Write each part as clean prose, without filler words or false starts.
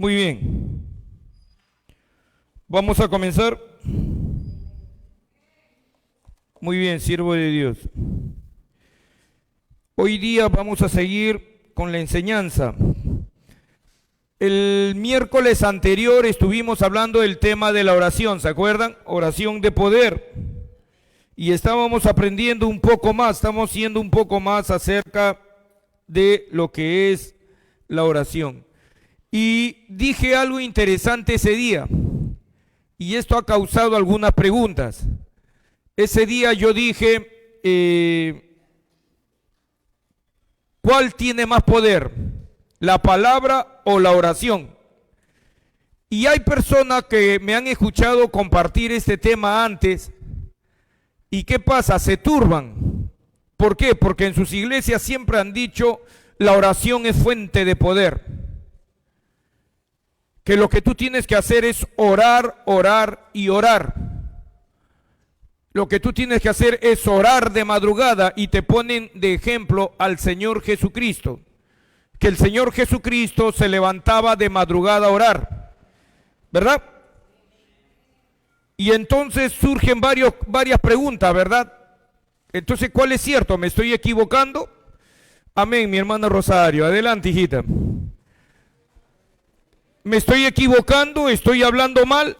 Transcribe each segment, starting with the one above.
Muy bien. Vamos a comenzar. Muy bien, siervo de Dios. Hoy día vamos a seguir con la enseñanza. El miércoles anterior estuvimos hablando del tema de la oración, ¿se acuerdan? Oración de poder. Y estábamos aprendiendo un poco más, estamos siendo un poco más acerca de lo que es la oración. Y dije algo interesante ese día, y esto ha causado algunas preguntas. Ese día yo dije, ¿cuál tiene más poder? ¿La palabra o la oración? Y hay personas que me han escuchado compartir este tema antes, ¿y qué pasa? Se turban. ¿Por qué? Porque en sus iglesias siempre han dicho, la oración es fuente de poder. Que lo que tú tienes que hacer es orar, orar y orar. Lo que tú tienes que hacer es orar de madrugada, y te ponen de ejemplo al Señor Jesucristo. Que el Señor Jesucristo se levantaba de madrugada a orar, ¿verdad? Y entonces surgen varias preguntas, ¿verdad? Entonces, ¿cuál es cierto? ¿Me estoy equivocando? Amén, mi hermana Rosario. Adelante, hijita. ¿Me estoy equivocando? ¿Estoy hablando mal?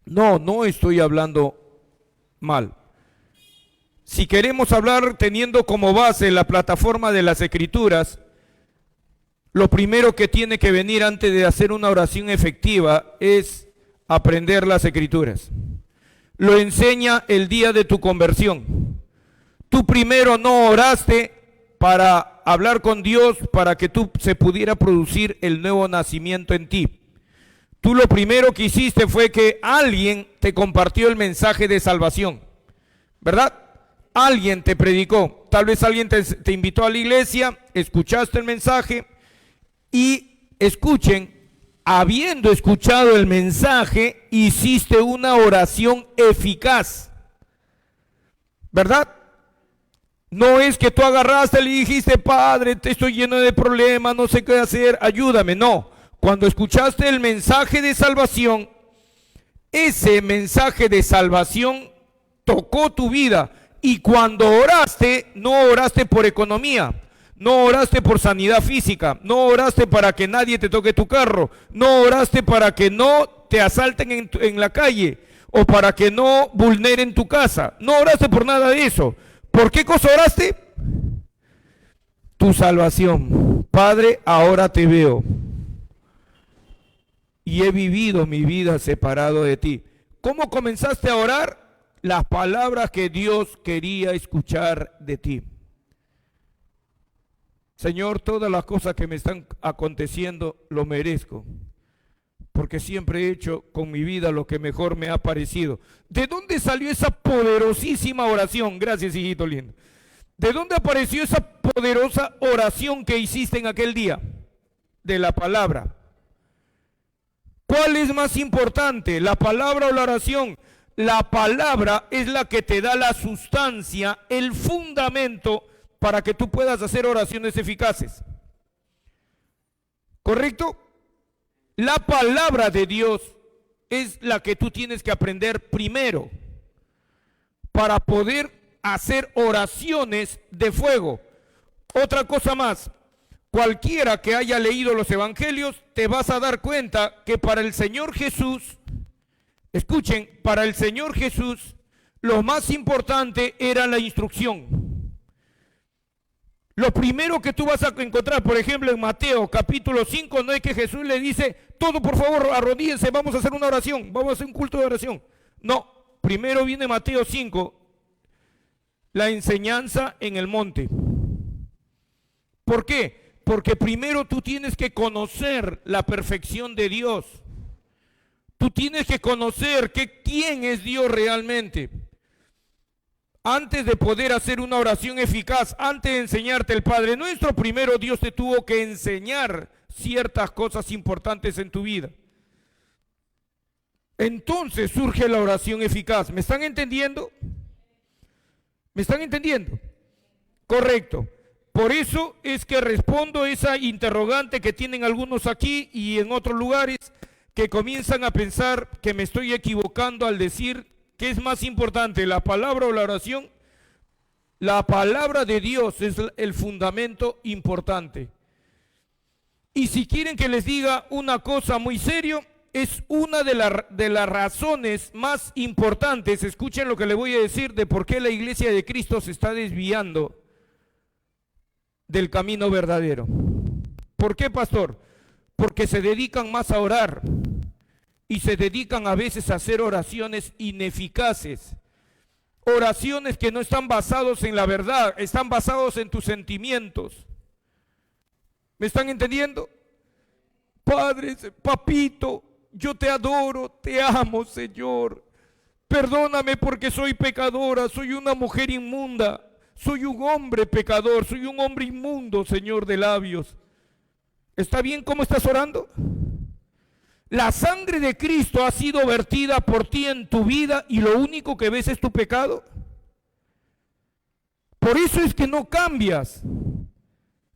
No, no estoy hablando mal. Si queremos hablar teniendo como base la plataforma de las Escrituras, lo primero que tiene que venir antes de hacer una oración efectiva es aprender las Escrituras. Lo enseña el día de tu conversión. Tú primero no oraste para hablar con Dios, para que se pudiera producir el nuevo nacimiento en ti. Tú lo primero que hiciste fue que alguien te compartió el mensaje de salvación, ¿verdad? Alguien te predicó, tal vez alguien te invitó a la iglesia, escuchaste el mensaje y escuchen, habiendo escuchado el mensaje, hiciste una oración eficaz, ¿verdad? No es que tú agarraste y le dijiste, Padre, te estoy lleno de problemas, no sé qué hacer, ayúdame. No, cuando escuchaste el mensaje de salvación, ese mensaje de salvación tocó tu vida. Y cuando oraste, no oraste por economía, no oraste por sanidad física, no oraste para que nadie te toque tu carro, no oraste para que no te asalten en la calle o para que no vulneren tu casa, no oraste por nada de eso. ¿Por qué cosa oraste? Tu salvación. Padre, ahora te veo y he vivido mi vida separado de ti. ¿Cómo comenzaste a orar? Las palabras que Dios quería escuchar de ti. Señor, todas las cosas que me están aconteciendo lo merezco, porque siempre he hecho con mi vida lo que mejor me ha parecido. ¿De dónde salió esa poderosísima oración? Gracias, hijito lindo. ¿De dónde apareció esa poderosa oración que hiciste en aquel día? De la palabra. ¿Cuál es más importante, la palabra o la oración? La palabra es la que te da la sustancia, el fundamento para que tú puedas hacer oraciones eficaces. ¿Correcto? La palabra de Dios es la que tú tienes que aprender primero para poder hacer oraciones de fuego. Otra cosa más, cualquiera que haya leído los evangelios, te vas a dar cuenta que para el Señor Jesús, escuchen, para el Señor Jesús, lo más importante era la instrucción. Lo primero que tú vas a encontrar, por ejemplo, en Mateo capítulo 5, no es que Jesús le dice, todo por favor, arrodíense, vamos a hacer una oración, vamos a hacer un culto de oración. No, primero viene Mateo 5, la enseñanza en el monte. ¿Por qué? Porque primero tú tienes que conocer la perfección de Dios. Tú tienes que conocer quién es Dios realmente. Antes de poder hacer una oración eficaz, antes de enseñarte el Padre Nuestro, primero Dios te tuvo que enseñar ciertas cosas importantes en tu vida. Entonces surge la oración eficaz. ¿Me están entendiendo? ¿Me están entendiendo? Correcto. Por eso es que respondo esa interrogante que tienen algunos aquí y en otros lugares, que comienzan a pensar que me estoy equivocando al decir que es más importante, la palabra o la oración. La palabra de Dios es el fundamento importante. Y si quieren que les diga una cosa muy serio, es una de las razones más importantes, escuchen lo que le voy a decir, de por qué la iglesia de Cristo se está desviando del camino verdadero. ¿Por qué, pastor? Porque se dedican más a orar y se dedican a veces a hacer oraciones ineficaces, oraciones que no están basados en la verdad, están basados en tus sentimientos. ¿Me están entendiendo? Padre, papito, yo te adoro, te amo, Señor. Perdóname porque soy pecadora, soy una mujer inmunda, soy un hombre pecador, soy un hombre inmundo, Señor, de labios. ¿Está bien cómo estás orando? La sangre de Cristo ha sido vertida por ti en tu vida y lo único que ves es tu pecado. Por eso es que no cambias,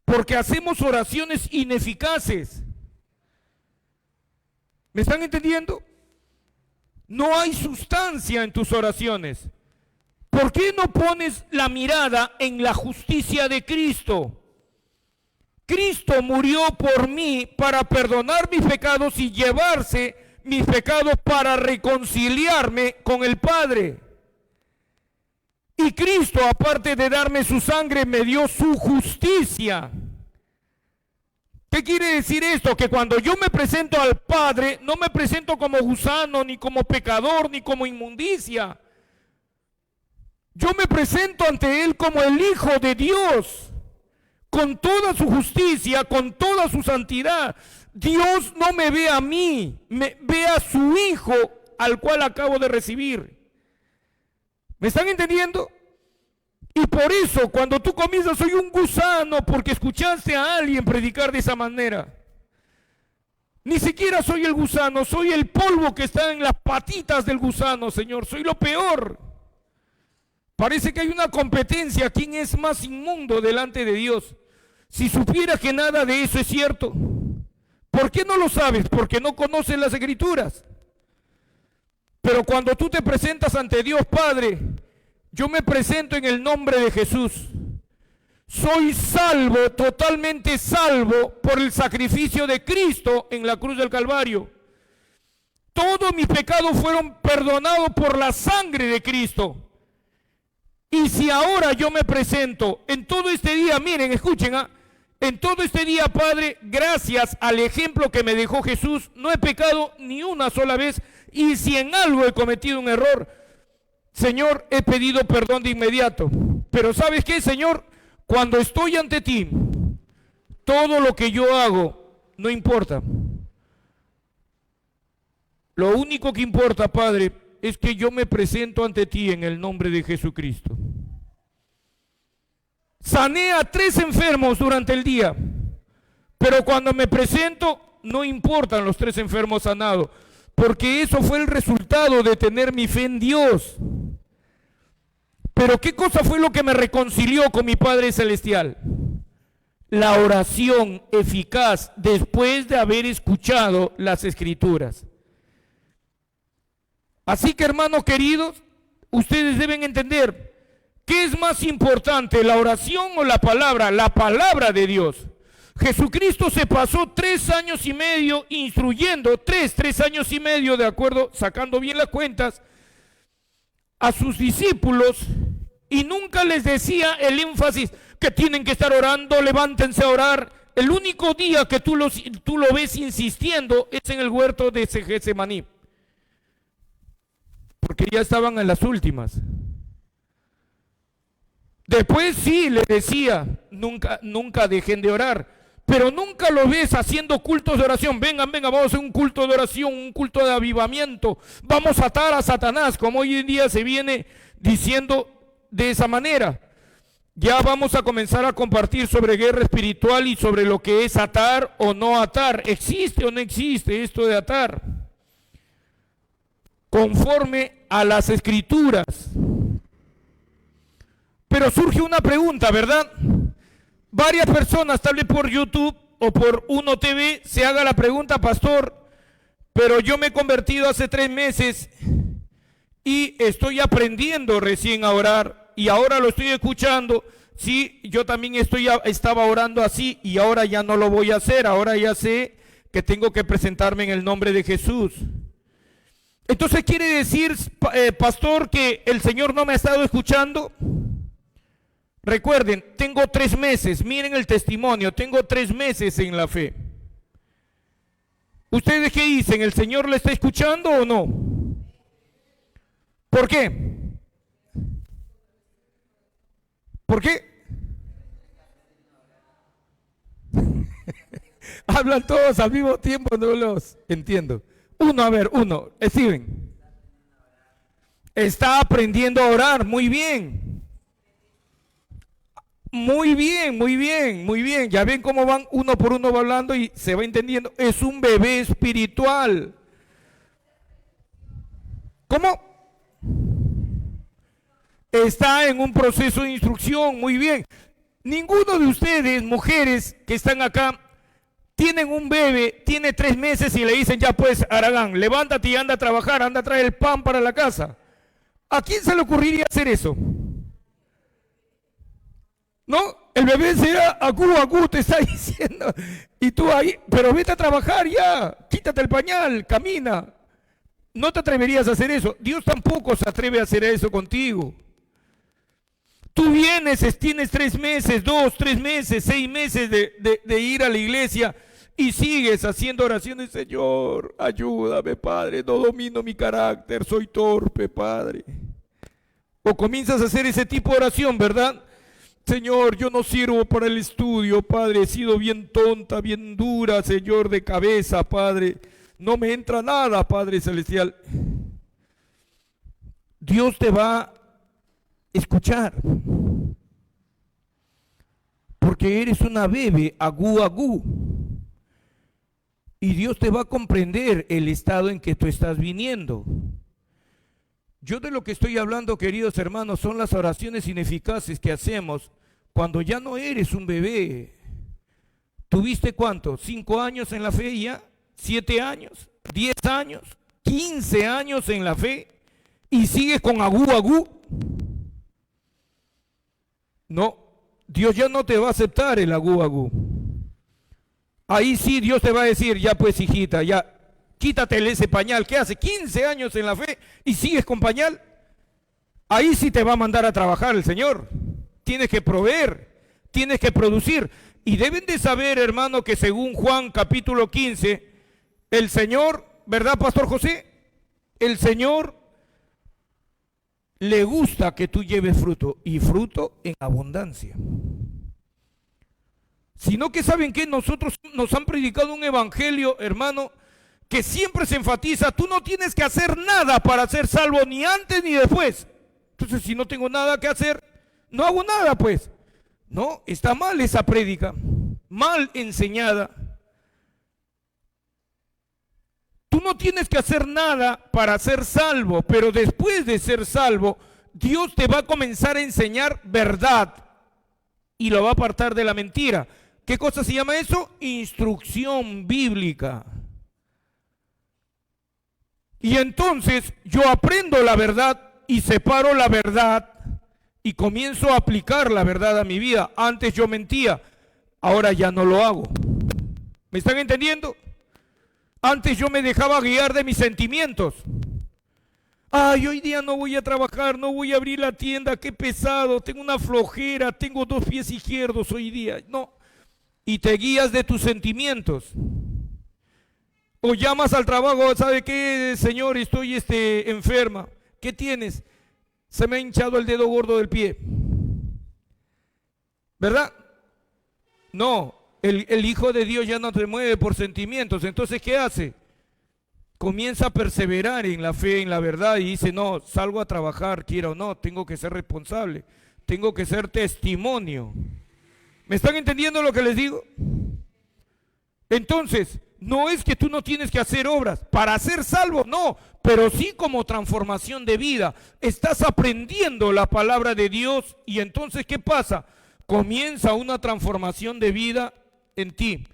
porque hacemos oraciones ineficaces. ¿Me están entendiendo? No hay sustancia en tus oraciones. ¿Por qué no pones la mirada en la justicia de Cristo? Cristo murió por mí para perdonar mis pecados y llevarse mis pecados para reconciliarme con el Padre. Y Cristo, aparte de darme su sangre, me dio su justicia. ¿Qué quiere decir esto? Que cuando yo me presento al Padre, no me presento como gusano, ni como pecador, ni como inmundicia. Yo me presento ante Él como el Hijo de Dios, con toda su justicia, con toda su santidad. Dios no me ve a mí, me ve a su Hijo, al cual acabo de recibir. ¿Me están entendiendo? Y por eso, cuando tú comienzas, soy un gusano, porque escuchaste a alguien predicar de esa manera. Ni siquiera soy el gusano, soy el polvo que está en las patitas del gusano, Señor. Soy lo peor. Parece que hay una competencia, ¿quién es más inmundo delante de Dios? Si supieras que nada de eso es cierto, ¿por qué no lo sabes? Porque no conoces las Escrituras. Pero cuando tú te presentas ante Dios Padre, yo me presento en el nombre de Jesús. Soy salvo, totalmente salvo por el sacrificio de Cristo en la cruz del Calvario. Todos mis pecados fueron perdonados por la sangre de Cristo. Y si ahora yo me presento en todo este día, miren, escuchen, en todo este día, Padre, gracias al ejemplo que me dejó Jesús, no he pecado ni una sola vez, y si en algo he cometido un error, Señor, he pedido perdón de inmediato. Pero ¿sabes qué, Señor? Cuando estoy ante ti, todo lo que yo hago no importa. Lo único que importa, Padre, es que yo me presento ante ti en el nombre de Jesucristo. Sané a 3 enfermos durante el día, pero cuando me presento no importan los 3 enfermos sanados, porque eso fue el resultado de tener mi fe en Dios. Pero ¿qué cosa fue lo que me reconcilió con mi Padre Celestial? La oración eficaz después de haber escuchado las Escrituras. Así que, hermanos queridos, ustedes deben entender, ¿qué es más importante, la oración o la palabra? La palabra de Dios. Jesucristo se pasó 3 años y medio instruyendo, 3 años y medio, de acuerdo, sacando bien las cuentas, a sus discípulos, y nunca les decía el énfasis que tienen que estar orando, levántense a orar. El único día que tú lo ves insistiendo es en el huerto de Getsemaní, porque ya estaban en las últimas. Después sí le decía, nunca dejen de orar, pero nunca lo ves haciendo cultos de oración. Vengan, vamos a hacer un culto de oración, un culto de avivamiento, vamos a atar a Satanás, como hoy en día se viene diciendo de esa manera. Ya vamos a comenzar a compartir sobre guerra espiritual y sobre lo que es atar o no atar. ¿Existe o no existe esto de atar? Conforme a las Escrituras. Pero surge una pregunta, ¿verdad? varias personas, tal vez por YouTube o por Uno TV, se haga la pregunta, pastor, pero yo me he convertido hace 3 meses y estoy aprendiendo recién a orar y ahora lo estoy escuchando. Sí, yo también estaba orando así y ahora ya no lo voy a hacer, ahora ya sé que tengo que presentarme en el nombre de Jesús. Entonces quiere decir, pastor, que el Señor no me ha estado escuchando. Recuerden, tengo 3 meses, miren el testimonio, tengo 3 meses en la fe. ¿Ustedes qué dicen? ¿El Señor le está escuchando o no? ¿Por qué? ¿Por qué? Hablan todos al mismo tiempo, no los entiendo. Uno, Steven. Está aprendiendo a orar, muy bien. Muy bien, muy bien, muy bien. Ya ven cómo van uno por uno hablando y se va entendiendo. Es un bebé espiritual. ¿Cómo? Está en un proceso de instrucción, muy bien. Ninguno de ustedes, mujeres que están acá, tienen un bebé, tiene 3 meses y le dicen, ya pues, Aragán, levántate y anda a trabajar, anda a traer el pan para la casa. ¿A quién se le ocurriría hacer eso? ¿No? El bebé será agú, te está diciendo. Y tú ahí, pero vete a trabajar ya, quítate el pañal, camina. No te atreverías a hacer eso. Dios tampoco se atreve a hacer eso contigo. Tú vienes, tienes 3 meses, 2, 3 meses, 6 meses de ir a la iglesia y sigues haciendo oraciones. Señor, ayúdame, Padre, no domino mi carácter, soy torpe, Padre. O comienzas a hacer ese tipo de oración, ¿verdad? Señor, yo no sirvo para el estudio, Padre, he sido bien tonta, bien dura, Señor, de cabeza, Padre. No me entra nada, Padre Celestial. Dios te va a escuchar, porque eres una bebé, agú. Y Dios te va a comprender el estado en que tú estás viniendo. Yo de lo que estoy hablando, queridos hermanos, son las oraciones ineficaces que hacemos cuando ya no eres un bebé. ¿Tuviste cuánto? 5 años en la fe ya, 7 años, 10 años, 15 años en la fe y sigues con agú. No, Dios ya no te va a aceptar el agú. Ahí sí Dios te va a decir, ya pues hijita, ya quítate ese pañal que hace 15 años en la fe y sigues con pañal. Ahí sí te va a mandar a trabajar el Señor. Tienes que proveer, tienes que producir. Y deben de saber, hermano, que según Juan capítulo 15, el Señor, ¿verdad, Pastor José? El Señor le gusta que tú lleves fruto, y fruto en abundancia. Sino que saben que nosotros nos han predicado un evangelio, hermano, que siempre se enfatiza, tú no tienes que hacer nada para ser salvo, ni antes ni después. Entonces, si no tengo nada que hacer, no hago nada, pues. No, está mal esa prédica, mal enseñada. Tú no tienes que hacer nada para ser salvo, pero después de ser salvo, Dios te va a comenzar a enseñar verdad y lo va a apartar de la mentira. ¿Qué cosa se llama eso? Instrucción bíblica. Y entonces yo aprendo la verdad y separo la verdad y comienzo a aplicar la verdad a mi vida. Antes yo mentía, ahora ya no lo hago. ¿Me están entendiendo? Antes yo me dejaba guiar de mis sentimientos. Ay, hoy día no voy a trabajar, no voy a abrir la tienda, qué pesado, tengo una flojera, tengo 2 pies izquierdos hoy día. No, y te guías de tus sentimientos. O llamas al trabajo, ¿sabe qué, señor? Estoy enferma. ¿Qué tienes? Se me ha hinchado el dedo gordo del pie. ¿Verdad? No, el Hijo de Dios ya no te mueve por sentimientos. Entonces, ¿qué hace? Comienza a perseverar en la fe, en la verdad, y dice, no, salgo a trabajar, quiera o no, tengo que ser responsable, tengo que ser testimonio. ¿Me están entendiendo lo que les digo? Entonces, no es que tú no tienes que hacer obras para ser salvo, no, pero sí como transformación de vida. Estás aprendiendo la palabra de Dios y entonces, ¿qué pasa? comienza una transformación de vida en ti.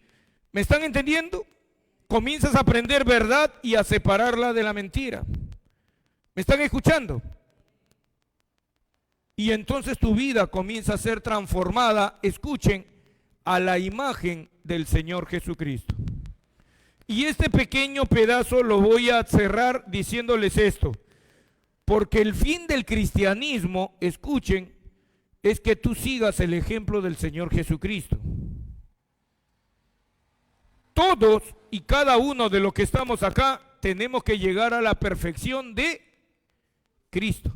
¿Me están entendiendo? Comienzas a aprender verdad y a separarla de la mentira. ¿Me están escuchando? Y entonces tu vida comienza a ser transformada, escuchen, a la imagen del Señor Jesucristo. Y este pequeño pedazo lo voy a cerrar diciéndoles esto, porque el fin del cristianismo, escuchen, es que tú sigas el ejemplo del Señor Jesucristo. Todos y cada uno de los que estamos acá tenemos que llegar a la perfección de Cristo.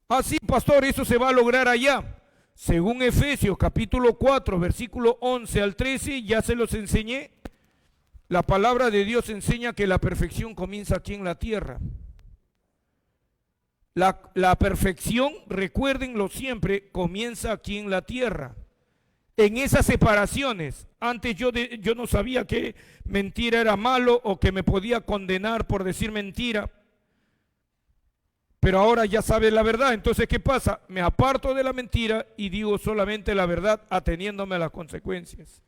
Así, pastor, eso se va a lograr allá. Según Efesios capítulo 4, versículo 11 al 13, ya se los enseñé. La palabra de Dios enseña que la perfección comienza aquí en la tierra. La perfección, recuérdenlo siempre, comienza aquí en la tierra. En esas separaciones, antes yo no sabía que mentira era malo o que me podía condenar por decir mentira. Pero ahora ya sabes la verdad. Entonces, ¿qué pasa? Me aparto de la mentira y digo solamente la verdad, ateniéndome a las consecuencias.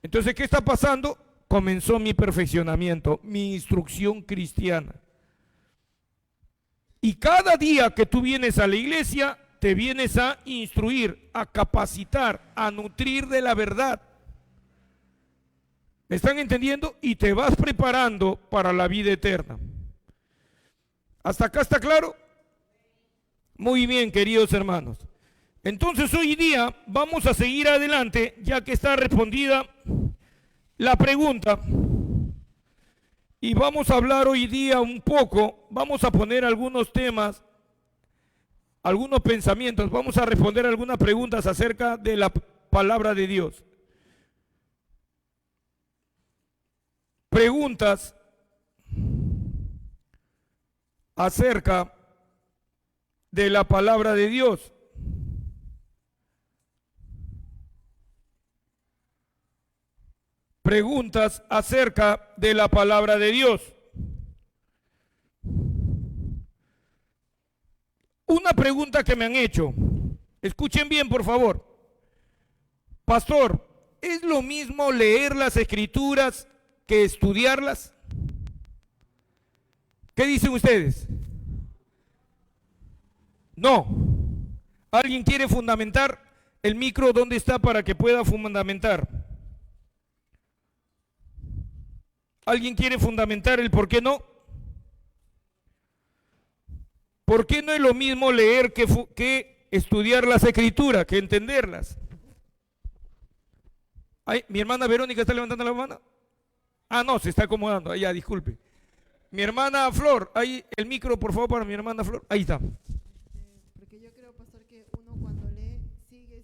Entonces, ¿qué está pasando? Comenzó mi perfeccionamiento, mi instrucción cristiana. Y cada día que tú vienes a la iglesia, te vienes a instruir, a capacitar, a nutrir de la verdad. ¿Me están entendiendo? Y te vas preparando para la vida eterna. ¿Hasta acá está claro? Muy bien, queridos hermanos. Entonces hoy día vamos a seguir adelante, ya que está respondida la pregunta. Y vamos a hablar hoy día un poco, vamos a poner algunos temas, algunos pensamientos, vamos a responder algunas preguntas acerca de la palabra de Dios. Preguntas acerca de la palabra de Dios. Preguntas acerca de la palabra de Dios. Una pregunta que me han hecho, escuchen bien por favor. Pastor, ¿es lo mismo leer las escrituras que estudiarlas? ¿Qué dicen ustedes? No. ¿Alguien quiere fundamentar el micro? ¿Dónde está para que pueda fundamentar? ¿Alguien quiere fundamentar el por qué no? ¿Por qué no es lo mismo leer que estudiar las escrituras, que entenderlas? Ay, mi hermana Verónica está levantando la mano. Ah, no, se está acomodando. Ya, disculpe. Mi hermana Flor, ahí el micro, por favor, para mi hermana Flor. Ahí está. Porque yo creo, pastor, que uno cuando lee sigue,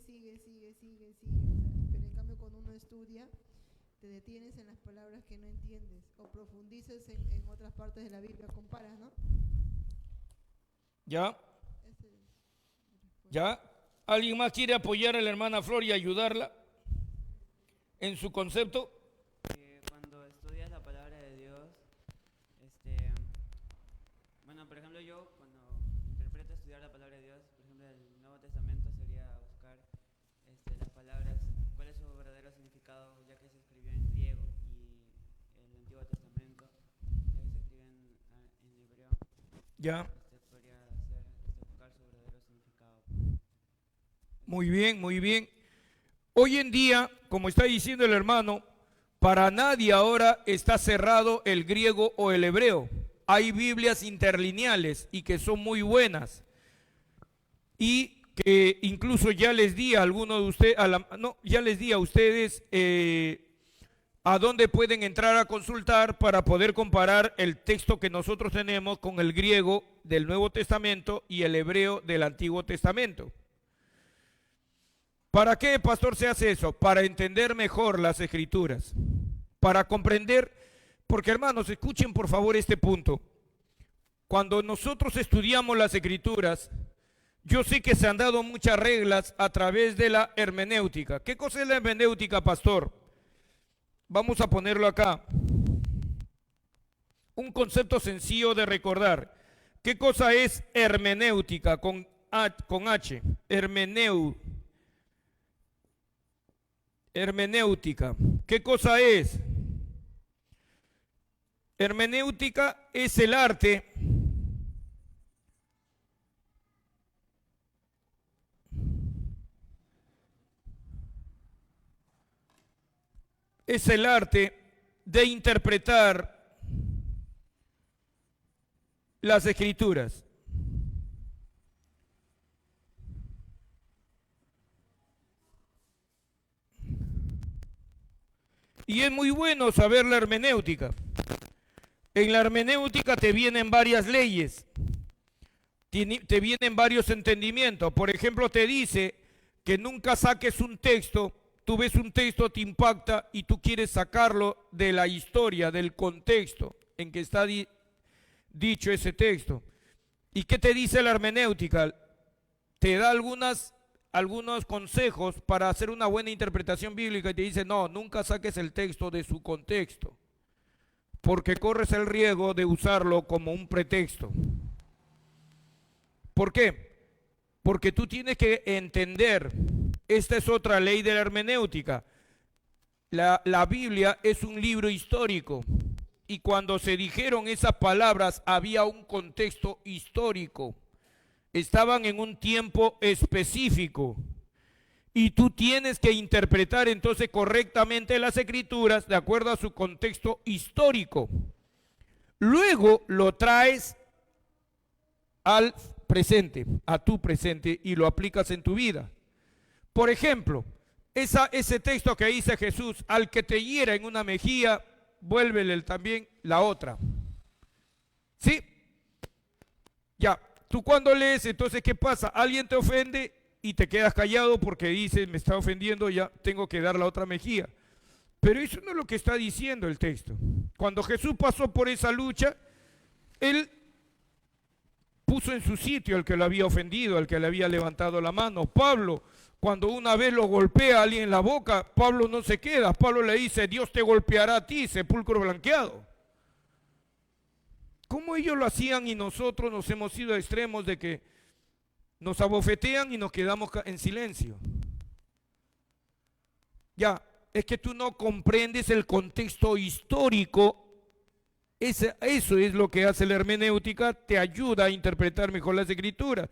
pero en cambio cuando uno estudia te detienes en las palabras que no entiendes o profundizas en otras partes de la Biblia, comparas, ¿no? ¿Ya? ¿Ya? ¿Alguien más quiere apoyar a la hermana Flor y ayudarla en su concepto? Cuando estudias la palabra de Dios, bueno, por ejemplo, yo cuando interpreto estudiar la palabra de Dios, por ejemplo, el Nuevo Testamento sería buscar las palabras, cuál es su verdadero significado, ya que se escribió en griego, y el Antiguo Testamento, ya que se escribe en hebreo. Ya. Podría ser buscar su verdadero significado. Muy bien, muy bien. Hoy en día, como está diciendo el hermano, para nadie ahora está cerrado el griego o el hebreo. Hay Biblias interlineales y que son muy buenas. Y que incluso ya les di a algunos de ustedes, ya les di a ustedes a dónde pueden entrar a consultar para poder comparar el texto que nosotros tenemos con el griego del Nuevo Testamento y el hebreo del Antiguo Testamento. ¿Para qué, pastor, se hace eso? Para entender mejor las escrituras, para comprender, porque hermanos, escuchen por favor este punto. Cuando nosotros estudiamos las escrituras, yo sé que se han dado muchas reglas a través de la hermenéutica. ¿Qué cosa es la hermenéutica, pastor? Vamos a ponerlo acá. Un concepto sencillo de recordar. ¿Qué cosa es hermenéutica? Con con H, hermenéutica. ¿Qué cosa es? Hermenéutica es el arte de interpretar las escrituras. Y es muy bueno saber la hermenéutica. En la hermenéutica te vienen varias leyes, te vienen varios entendimientos. Por ejemplo, te dice que nunca saques un texto, tú ves un texto, te impacta y tú quieres sacarlo de la historia, del contexto en que está dicho ese texto. ¿Y qué te dice la hermenéutica? Te da algunos consejos para hacer una buena interpretación bíblica y te dice, no, nunca saques el texto de su contexto, porque corres el riesgo de usarlo como un pretexto. ¿Por qué? Porque tú tienes que entender, esta es otra ley de la hermenéutica. La Biblia es un libro histórico y cuando se dijeron esas palabras había un contexto histórico. Estaban en un tiempo específico y tú tienes que interpretar entonces correctamente las escrituras de acuerdo a su contexto histórico. Luego lo traes al presente, a tu presente, y lo aplicas en tu vida. Por ejemplo, ese texto que dice Jesús, al que te hiera en una mejilla, vuélvele también la otra. ¿Sí? Ya. Tú cuando lees, entonces, ¿qué pasa? Alguien te ofende y te quedas callado porque dices, me está ofendiendo, ya tengo que dar la otra mejilla. Pero eso no es lo que está diciendo el texto. Cuando Jesús pasó por esa lucha, Él puso en su sitio al que lo había ofendido, al que le había levantado la mano. Pablo, cuando una vez lo golpea a alguien en la boca, Pablo no se queda. Pablo le dice, Dios te golpeará a ti, sepulcro blanqueado. ¿Cómo ellos lo hacían y nosotros nos hemos ido a extremos de que nos abofetean y nos quedamos en silencio? Ya, es que tú no comprendes el contexto histórico. Eso es lo que hace la hermenéutica, te ayuda a interpretar mejor las escrituras.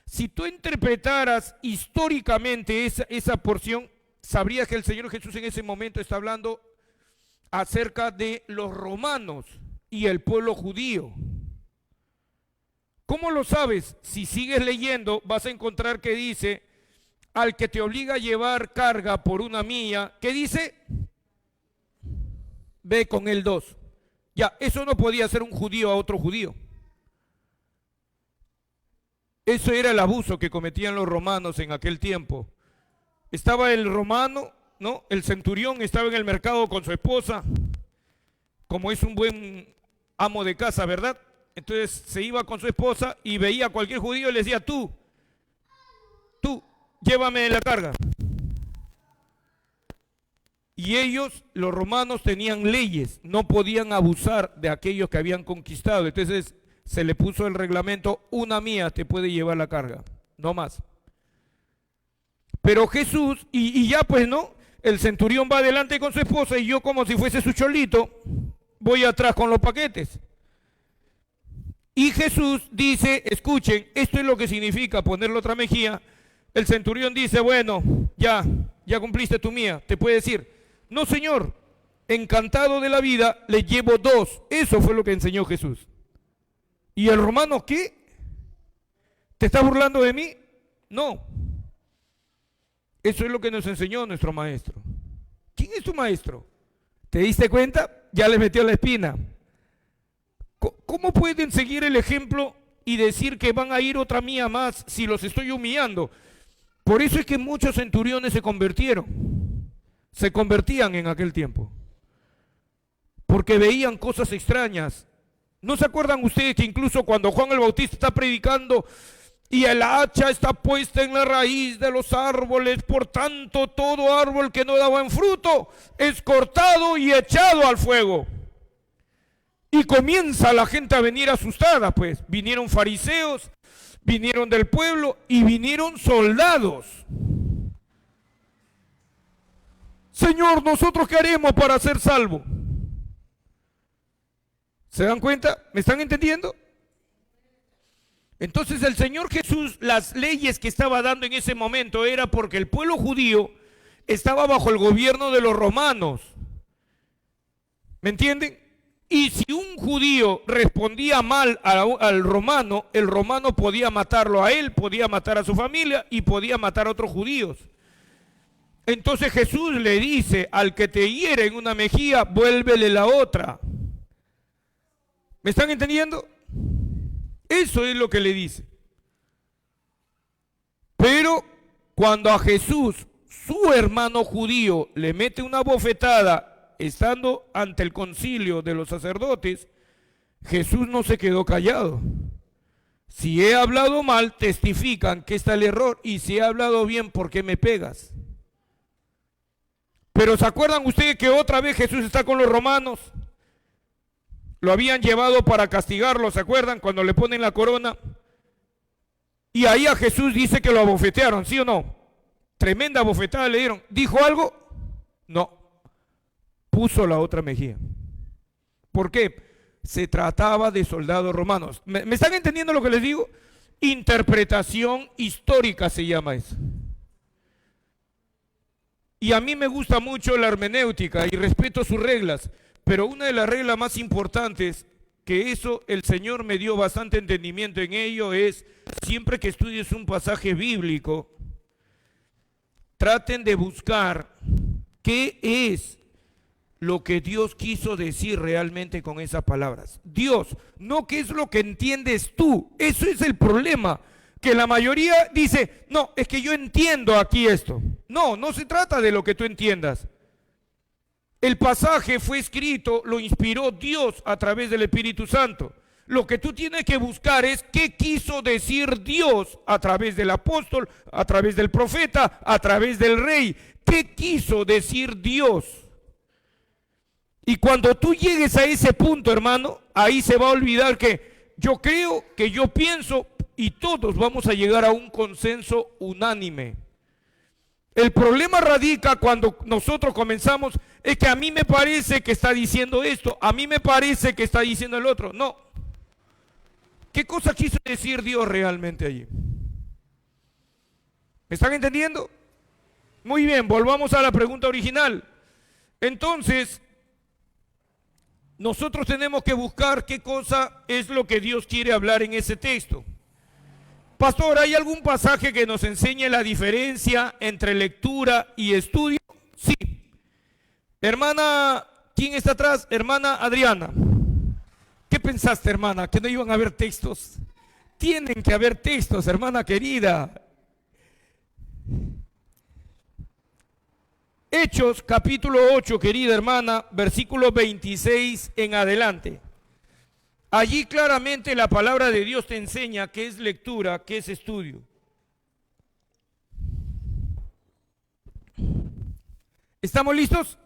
Si tú interpretaras históricamente esa porción, sabrías que el Señor Jesús en ese momento está hablando acerca de los romanos y el pueblo judío. ¿Cómo lo sabes? Si sigues leyendo vas a encontrar que dice, al que te obliga a llevar carga por una milla, ¿qué dice? Ve con él 2. Ya, eso no podía hacer un judío a otro judío. Eso era el abuso que cometían los romanos en aquel tiempo. Estaba el romano, ¿no? El centurión estaba en el mercado con su esposa, como es un buen amo de casa, ¿verdad? Entonces se iba con su esposa y veía a cualquier judío y le decía, tú, llévame la carga. Y ellos, los romanos, tenían leyes, no podían abusar de aquellos que habían conquistado. Entonces se le puso el reglamento, una mía te puede llevar la carga, no más. Pero Jesús, y ya pues no, el centurión va adelante con su esposa y yo como si fuese su cholito, voy atrás con los paquetes. Y Jesús dice, escuchen, esto es lo que significa ponerle otra mejilla. El centurión dice, bueno, ya cumpliste tu mía. Te puede decir, no señor, encantado de la vida, le llevo 2. Eso fue lo que enseñó Jesús. ¿Y el romano qué? ¿Te estás burlando de mí? No. Eso es lo que nos enseñó nuestro maestro. ¿Quién es tu maestro? ¿Te diste cuenta? Ya le metió la espina. ¿Cómo pueden seguir el ejemplo y decir que van a ir otra mía más si los estoy humillando? Por eso es que muchos centuriones se convertían en aquel tiempo, porque veían cosas extrañas. ¿No se acuerdan ustedes que incluso cuando Juan el Bautista está predicando y el hacha está puesta en la raíz de los árboles, por tanto todo árbol que no daba en fruto es cortado y echado al fuego? Y comienza la gente a venir asustada, pues vinieron fariseos, vinieron del pueblo y vinieron soldados. Señor, ¿nosotros qué haremos para ser salvos? ¿Se dan cuenta? ¿Me están entendiendo? Entonces el Señor Jesús, las leyes que estaba dando en ese momento era porque el pueblo judío estaba bajo el gobierno de los romanos. ¿Me entienden? Y si un judío respondía mal al romano, el romano podía matarlo a él, podía matar a su familia y podía matar a otros judíos. Entonces Jesús le dice, al que te hiere en una mejilla, vuélvele la otra. ¿Me están entendiendo? Eso es lo que le dice. Pero cuando a Jesús, su hermano judío, le mete una bofetada, estando ante el concilio de los sacerdotes, Jesús no se quedó callado. Si he hablado mal, testifican que está el error, y si he hablado bien, ¿por qué me pegas? Pero ¿se acuerdan ustedes que otra vez Jesús está con los romanos? Lo habían llevado para castigarlo, ¿se acuerdan? Cuando le ponen la corona. Y ahí a Jesús dice que lo abofetearon, ¿sí o no? Tremenda bofetada le dieron. ¿Dijo algo? No. Puso la otra mejilla. ¿Por qué? Se trataba de soldados romanos. ¿Me están entendiendo lo que les digo? Interpretación histórica se llama eso. Y a mí me gusta mucho la hermenéutica y respeto sus reglas, pero una de las reglas más importantes, que eso el Señor me dio bastante entendimiento en ello, es siempre que estudies un pasaje bíblico, traten de buscar qué es lo que Dios quiso decir realmente con esas palabras. Dios, no qué es lo que entiendes tú. Eso es el problema, que la mayoría dice, no, es que yo entiendo aquí esto. No, no se trata de lo que tú entiendas. El pasaje fue escrito, lo inspiró Dios a través del Espíritu Santo. Lo que tú tienes que buscar es qué quiso decir Dios a través del apóstol, a través del profeta, a través del rey. ¿Qué quiso decir Dios? Y cuando tú llegues a ese punto, hermano, ahí se va a olvidar que yo creo, que yo pienso, y todos vamos a llegar a un consenso unánime. El problema radica cuando nosotros comenzamos, es que a mí me parece que está diciendo esto, a mí me parece que está diciendo el otro. No. ¿Qué cosa quiso decir Dios realmente allí? ¿Me están entendiendo? Muy bien, volvamos a la pregunta original. Entonces, nosotros tenemos que buscar qué cosa es lo que Dios quiere hablar en ese texto. Pastor, ¿hay algún pasaje que nos enseñe la diferencia entre lectura y estudio? Sí. Hermana, ¿quién está atrás? Hermana Adriana. ¿Qué pensaste, hermana? ¿Que no iban a haber textos? Tienen que haber textos, hermana querida. Hechos, capítulo 8, querida hermana, versículo 26 en adelante. Allí claramente la palabra de Dios te enseña qué es lectura, qué es estudio. ¿Estamos listos?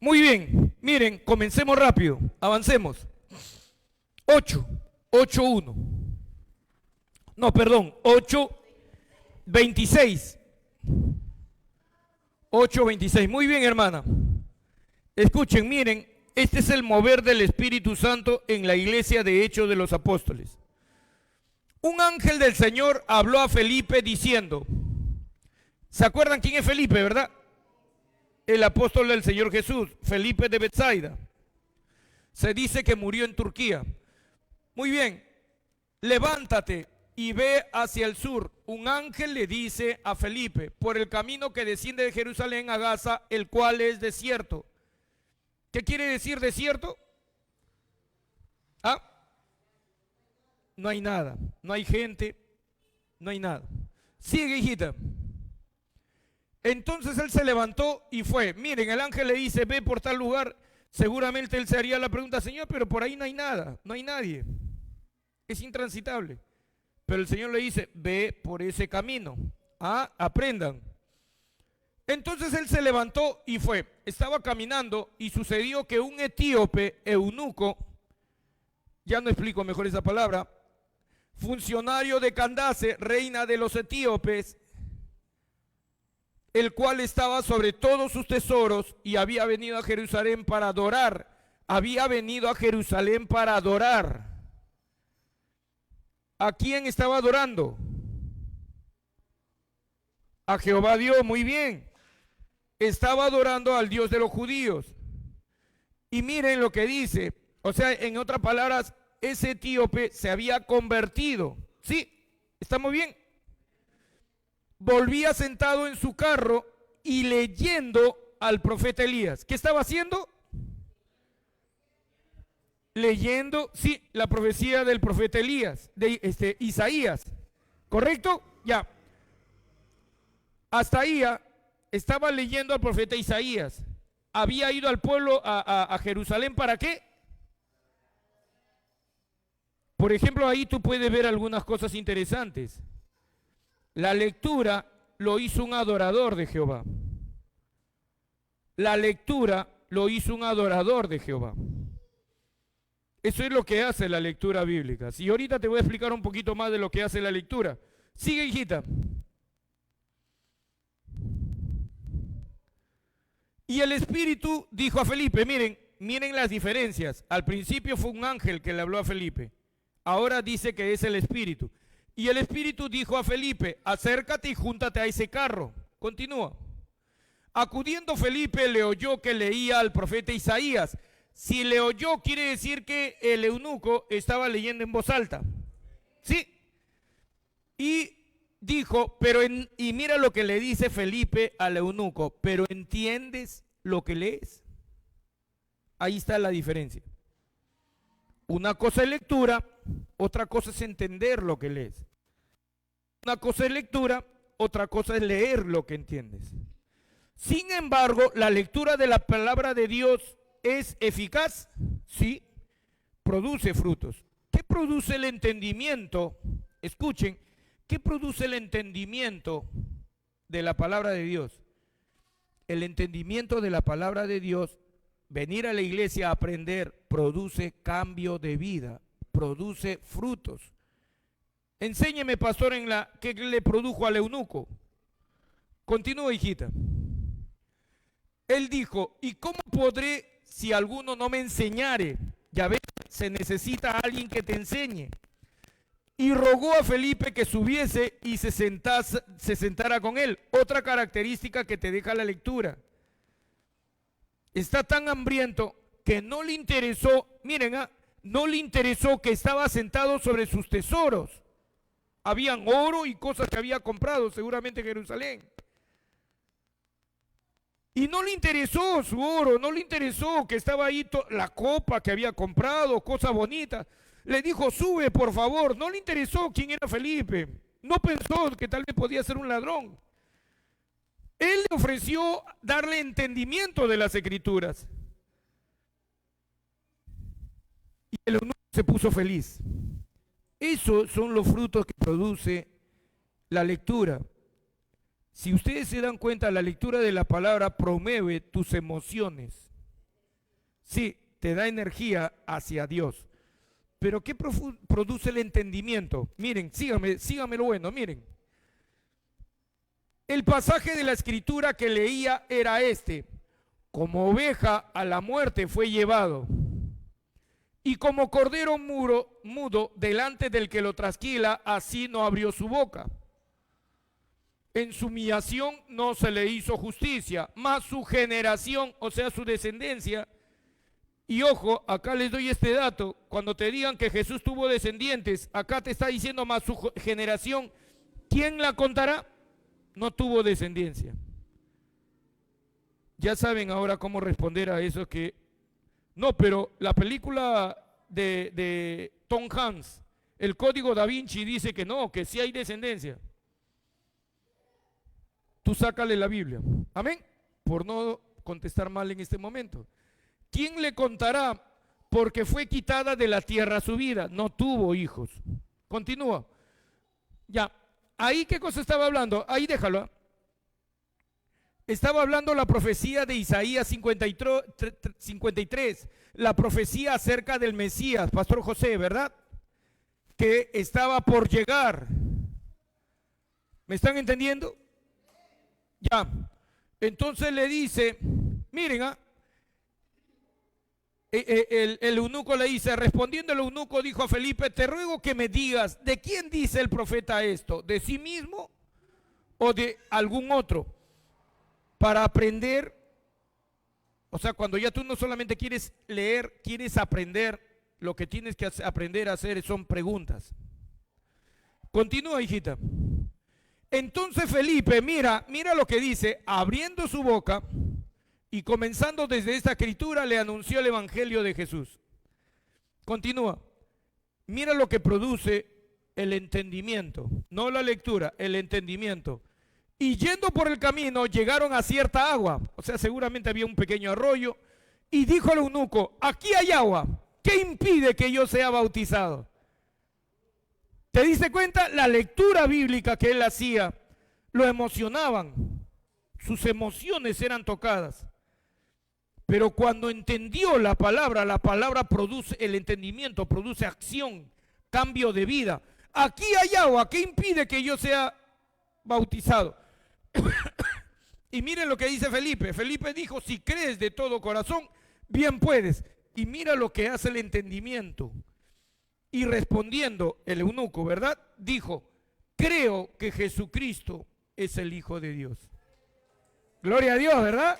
Muy bien, miren, comencemos rápido, avancemos. 8:1. No, perdón, 8:26. 8:26. Muy bien, hermana. Escuchen, miren, este es el mover del Espíritu Santo en la iglesia de Hechos de los Apóstoles. Un ángel del Señor habló a Felipe diciendo, ¿se acuerdan quién es Felipe, verdad? El apóstol del Señor Jesús, Felipe de Betsaida. Se dice que murió en Turquía. Muy bien, levántate y ve hacia el sur. Un ángel le dice a Felipe, por el camino que desciende de Jerusalén a Gaza, el cual es desierto. ¿Qué quiere decir desierto? ¿Ah? No hay nada, no hay gente, no hay nada. Sigue, hijita. Entonces él se levantó y fue. Miren, el ángel le dice, ve por tal lugar. Seguramente él se haría la pregunta, Señor, pero por ahí no hay nada, no hay nadie. Es intransitable. Pero el Señor le dice, ve por ese camino. Ah, aprendan. Entonces él se levantó y fue. Estaba caminando y sucedió que un etíope, eunuco, ya no explico mejor esa palabra, funcionario de Candace, reina de los etíopes, el cual estaba sobre todos sus tesoros y había venido a Jerusalén para adorar. Había venido a Jerusalén para adorar. ¿A quién estaba adorando? A Jehová Dios, muy bien. Estaba adorando al Dios de los judíos. Y miren lo que dice. O sea, en otras palabras, ese etíope se había convertido. ¿Sí? ¿Estamos bien? Volvía sentado en su carro y leyendo al profeta Elías. ¿Qué estaba haciendo? Leyendo, sí, la profecía del profeta Elías, de Isaías. ¿Correcto? Ya. Hasta ahí estaba leyendo al profeta Isaías. Había ido al pueblo a Jerusalén, ¿para qué? Por ejemplo, ahí tú puedes ver algunas cosas interesantes. La lectura lo hizo un adorador de Jehová. La lectura lo hizo un adorador de Jehová. Eso es lo que hace la lectura bíblica. Y ahorita te voy a explicar un poquito más de lo que hace la lectura. Sigue, hijita. Y el Espíritu dijo a Felipe, miren las diferencias. Al principio fue un ángel que le habló a Felipe. Ahora dice que es el Espíritu. Y el Espíritu dijo a Felipe, acércate y júntate a ese carro. Continúa. Acudiendo Felipe le oyó que leía al profeta Isaías. Si le oyó, quiere decir que el eunuco estaba leyendo en voz alta. ¿Sí? Y dijo, y mira lo que le dice Felipe al eunuco, pero ¿entiendes lo que lees? Ahí está la diferencia. Una cosa es lectura, otra cosa es entender lo que lees. Una cosa es lectura, otra cosa es leer lo que entiendes. Sin embargo, la lectura de la palabra de Dios es eficaz, sí, produce frutos. ¿Qué produce el entendimiento? Escuchen, ¿qué produce el entendimiento de la palabra de Dios? El entendimiento de la palabra de Dios, venir a la iglesia a aprender, produce cambio de vida, produce frutos. Enséñeme, pastor, ¿qué le produjo al eunuco? Continúa, hijita. Él dijo, ¿y cómo podré si alguno no me enseñare? Ya ves, se necesita alguien que te enseñe. Y rogó a Felipe que subiese y se sentara con él. Otra característica que te deja la lectura. Está tan hambriento que no le interesó, no le interesó que estaba sentado sobre sus tesoros. Habían oro y cosas que había comprado seguramente en Jerusalén. Y no le interesó su oro, no le interesó que estaba ahí la copa que había comprado, cosas bonitas. Le dijo, sube por favor. No le interesó quién era Felipe. No pensó que tal vez podía ser un ladrón. Él le ofreció darle entendimiento de las escrituras. Y el eunuco se puso feliz. Esos son los frutos que produce la lectura. Si ustedes se dan cuenta, la lectura de la palabra promueve tus emociones. Sí, te da energía hacia Dios. Pero ¿qué produce el entendimiento? Miren, síganme lo bueno, miren. El pasaje de la escritura que leía era este. Como oveja a la muerte fue llevado. Y como cordero mudo delante del que lo trasquila, así no abrió su boca. En su humillación no se le hizo justicia, mas su generación, o sea, su descendencia. Y ojo, acá les doy este dato, cuando te digan que Jesús tuvo descendientes, acá te está diciendo más su generación, ¿quién la contará? No tuvo descendencia. Ya saben ahora cómo responder a eso que... No, pero la película de Tom Hanks, El Código Da Vinci, dice que no, que sí hay descendencia. Tú sácale la Biblia. Amén. Por no contestar mal en este momento. ¿Quién le contará? Porque fue quitada de la tierra su vida. No tuvo hijos. Continúa. Ya. Ahí, ¿qué cosa estaba hablando? Ahí déjalo. Estaba hablando la profecía de Isaías 53. La profecía acerca del Mesías, Pastor José, ¿verdad? que estaba por llegar. ¿Me están entendiendo? Ya. Entonces le dice, miren, el eunuco le dice, respondiendo el eunuco dijo a Felipe, te ruego que me digas, ¿de quién dice el profeta esto? ¿De sí mismo o de algún otro? Para aprender, o sea, cuando ya tú no solamente quieres leer, quieres aprender, lo que tienes que aprender a hacer son preguntas. Continúa, hijita. Entonces Felipe, mira lo que dice, abriendo su boca y comenzando desde esta escritura, le anunció el evangelio de Jesús. Continúa. Mira lo que produce el entendimiento, no la lectura, el entendimiento. Y yendo por el camino, llegaron a cierta agua, o sea, seguramente había un pequeño arroyo, y dijo al eunuco, aquí hay agua, ¿qué impide que yo sea bautizado? ¿Te diste cuenta? La lectura bíblica que él hacía lo emocionaban, sus emociones eran tocadas. Pero cuando entendió la palabra produce el entendimiento, produce acción, cambio de vida. Aquí hay agua, ¿qué impide que yo sea bautizado? Y miren lo que dice Felipe. Felipe dijo, si crees de todo corazón, bien puedes. Y mira lo que hace el entendimiento. Y respondiendo el eunuco, ¿verdad? Dijo, creo que Jesucristo es el Hijo de Dios. Gloria a Dios, ¿verdad?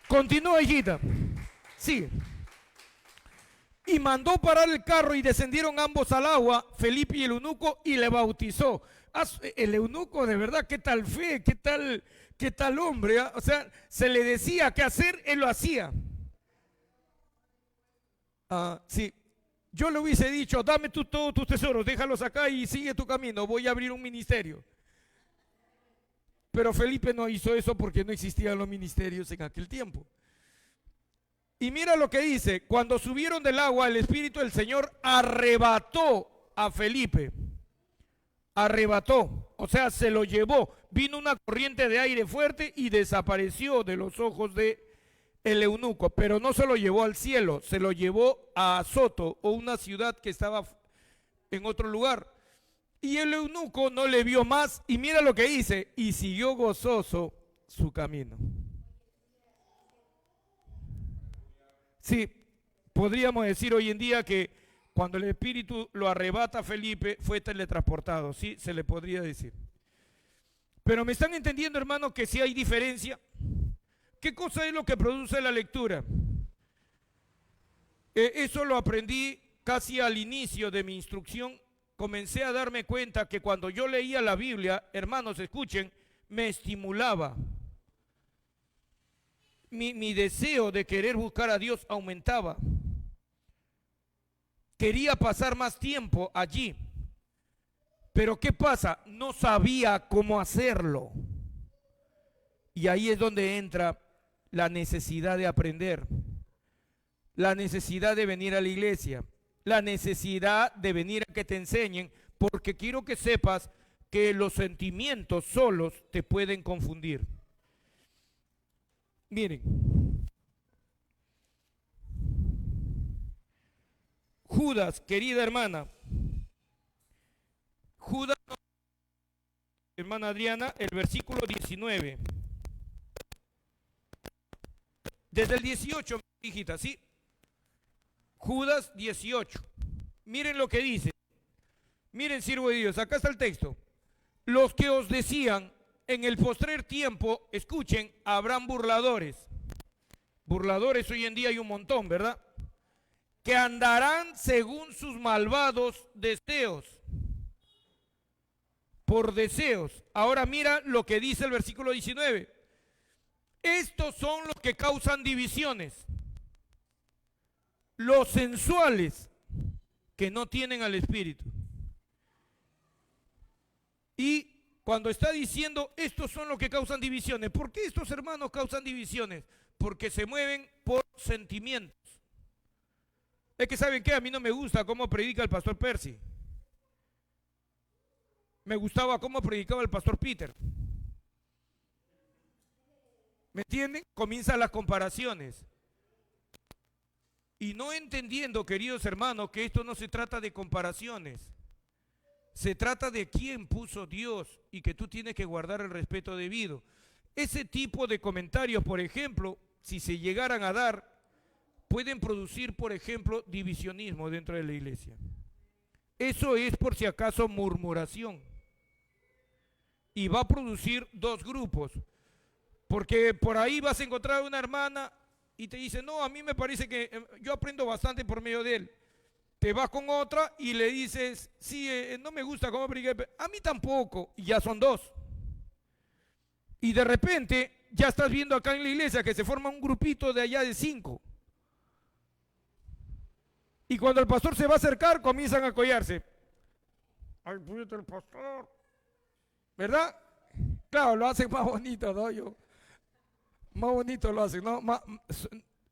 Continúa, hijita. Sigue. Y mandó parar el carro y descendieron ambos al agua, Felipe y el eunuco, y le bautizó. El eunuco, de verdad, qué tal fe, qué tal hombre. O sea, se le decía qué hacer, él lo hacía. Sí. Yo le hubiese dicho, dame todos tus tesoros, déjalos acá y sigue tu camino, voy a abrir un ministerio. Pero Felipe no hizo eso porque no existían los ministerios en aquel tiempo. Y mira lo que dice, cuando subieron del agua, el Espíritu del Señor arrebató a Felipe. Arrebató, o sea, se lo llevó. Vino una corriente de aire fuerte y desapareció de los ojos de el eunuco, pero no se lo llevó al cielo, se lo llevó a Azoto, o una ciudad que estaba en otro lugar. Y el eunuco no le vio más, y mira lo que dice, y siguió gozoso su camino. Sí, podríamos decir hoy en día que cuando el Espíritu lo arrebata a Felipe, fue teletransportado, sí, se le podría decir. Pero me están entendiendo, hermanos, que sí hay diferencia. ¿Qué cosa es lo que produce la lectura? Eso lo aprendí casi al inicio de mi instrucción. Comencé a darme cuenta que cuando yo leía la Biblia, hermanos, escuchen, me estimulaba. Mi deseo de querer buscar a Dios aumentaba. Quería pasar más tiempo allí. Pero ¿qué pasa? No sabía cómo hacerlo. Y ahí es donde entra la necesidad de aprender, la necesidad de venir a la iglesia, la necesidad de venir a que te enseñen, porque quiero que sepas que los sentimientos solos te pueden confundir. Miren, Judas, querida hermana, Judas, hermana Adriana, el versículo 19. Desde el 18, hijita, ¿sí? Judas 18. Miren lo que dice. Miren, siervo de Dios, acá está el texto. Los que os decían, en el postrer tiempo, escuchen, habrán burladores. Burladores hoy en día hay un montón, ¿verdad? Que andarán según sus malvados deseos. Por deseos. Ahora mira lo que dice el versículo 19. Estos son los que causan divisiones, los sensuales que no tienen al Espíritu. Y cuando está diciendo estos son los que causan divisiones, ¿por qué estos hermanos causan divisiones? Porque se mueven por sentimientos. Es que ¿saben qué? A mí no me gusta cómo predica el pastor Percy. Me gustaba cómo predicaba el pastor Peter. ¿Me entienden? Comienzan las comparaciones. Y no entendiendo, queridos hermanos, que esto no se trata de comparaciones. Se trata de quién puso Dios y que tú tienes que guardar el respeto debido. Ese tipo de comentarios, por ejemplo, si se llegaran a dar, pueden producir, por ejemplo, divisionismo dentro de la iglesia. Eso es, por si acaso, murmuración. Y va a producir dos grupos. Porque por ahí vas a encontrar una hermana y te dice, no, a mí me parece que yo aprendo bastante por medio de él. Te vas con otra y le dices, sí, no me gusta cómo predica, a mí tampoco, y ya son dos. Y de repente ya estás viendo acá en la iglesia que se forma un grupito de allá de 5. Y cuando el pastor se va a acercar, comienzan a collarse. Ay, puñeta el pastor. ¿Verdad? Claro, lo hacen más bonito, ¿no? Más bonito lo hacen, ¿no?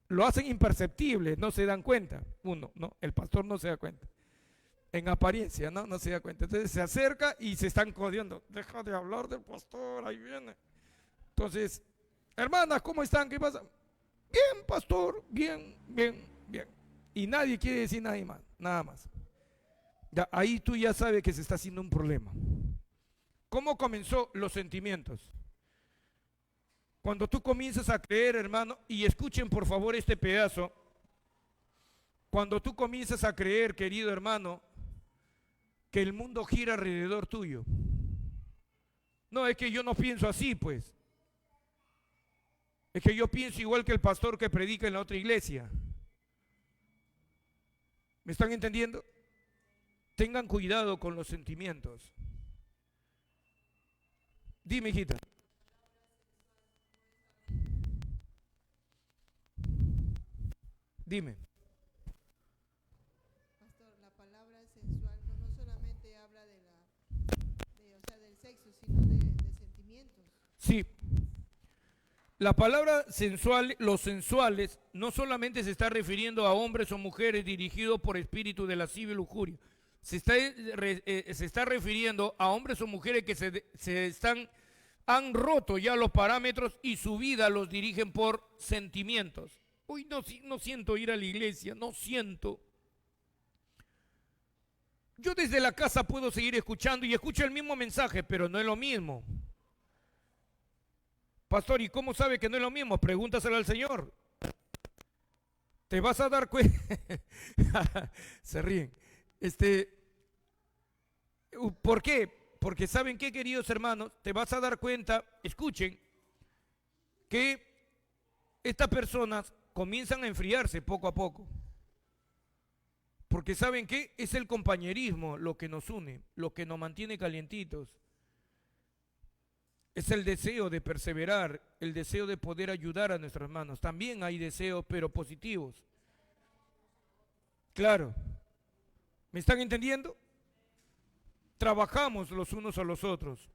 Lo hacen imperceptible, no se dan cuenta. Uno, ¿no? El pastor no se da cuenta. En apariencia, ¿no? No se da cuenta. Entonces se acerca y se están codiando. Deja de hablar del pastor, ahí viene. Entonces, hermanas, ¿cómo están? ¿Qué pasa? Bien, pastor, bien, bien, bien. Y nadie quiere decir nada más. Ya, ahí tú ya sabes que se está haciendo un problema. ¿Cómo comenzó los sentimientos? Cuando tú comienzas a creer, hermano, y escuchen por favor este pedazo, cuando tú comienzas a creer, querido hermano, que el mundo gira alrededor tuyo. No, es que yo no pienso así, pues. Es que yo pienso igual que el pastor que predica en la otra iglesia. ¿Me están entendiendo? Tengan cuidado con los sentimientos. Dime, hijita. Dime. Pastor, la palabra sensual no solamente habla o sea, del sexo, sino de sentimientos. Sí. La palabra sensual, los sensuales, no solamente se está refiriendo a hombres o mujeres dirigidos por espíritu de lascivia y lujuria. Se está refiriendo a hombres o mujeres que han roto ya los parámetros y su vida los dirigen por sentimientos. Hoy no siento ir a la iglesia, no siento. Yo desde la casa puedo seguir escuchando y escucho el mismo mensaje, pero no es lo mismo. Pastor, ¿y cómo sabe que no es lo mismo? Pregúntaselo al Señor. Te vas a dar cuenta. Se ríen. ¿Por qué? Porque ¿saben qué, queridos hermanos? Te vas a dar cuenta, escuchen, que estas personas comienzan a enfriarse poco a poco. Porque ¿saben qué? Es el compañerismo lo que nos une, lo que nos mantiene calientitos. Es el deseo de perseverar, el deseo de poder ayudar a nuestros hermanos. También hay deseos, pero positivos. Claro. ¿Me están entendiendo? Trabajamos los unos a los otros.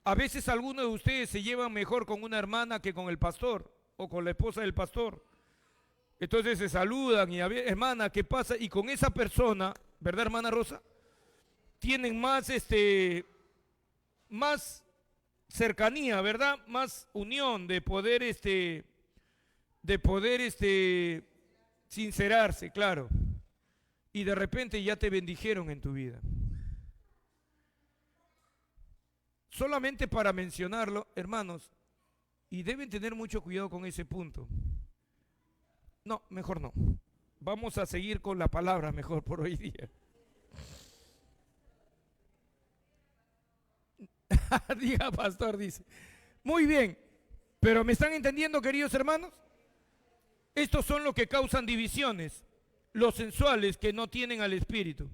A veces algunos de ustedes se llevan mejor con una hermana que con el pastor o con la esposa del pastor. Entonces se saludan y a ver, hermana, ¿qué pasa? Y con esa persona, ¿verdad, hermana Rosa? Tienen más cercanía, ¿verdad? Más unión de poder sincerarse, claro. Y de repente ya te bendijeron en tu vida. Solamente para mencionarlo, hermanos, y deben tener mucho cuidado con ese punto. No, mejor no. Vamos a seguir con la palabra mejor por hoy día. Diga, pastor, dice. Muy bien, pero ¿me están entendiendo, queridos hermanos? Estos son los que causan divisiones, los sensuales que no tienen al espíritu.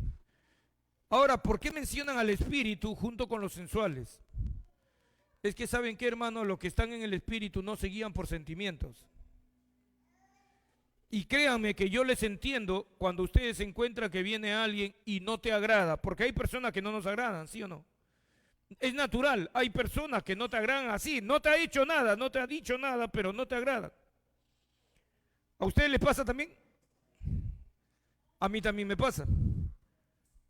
Ahora, ¿por qué mencionan al espíritu junto con los sensuales? Es que ¿saben qué, hermano? Los que están en el espíritu no se guían por sentimientos. Y créanme que yo les entiendo cuando ustedes se encuentran que viene alguien y no te agrada, porque hay personas que no nos agradan, ¿sí o no? Es natural, hay personas que no te agradan así, no te ha hecho nada, no te ha dicho nada, pero no te agrada. ¿A ustedes les pasa también? A mí también me pasa.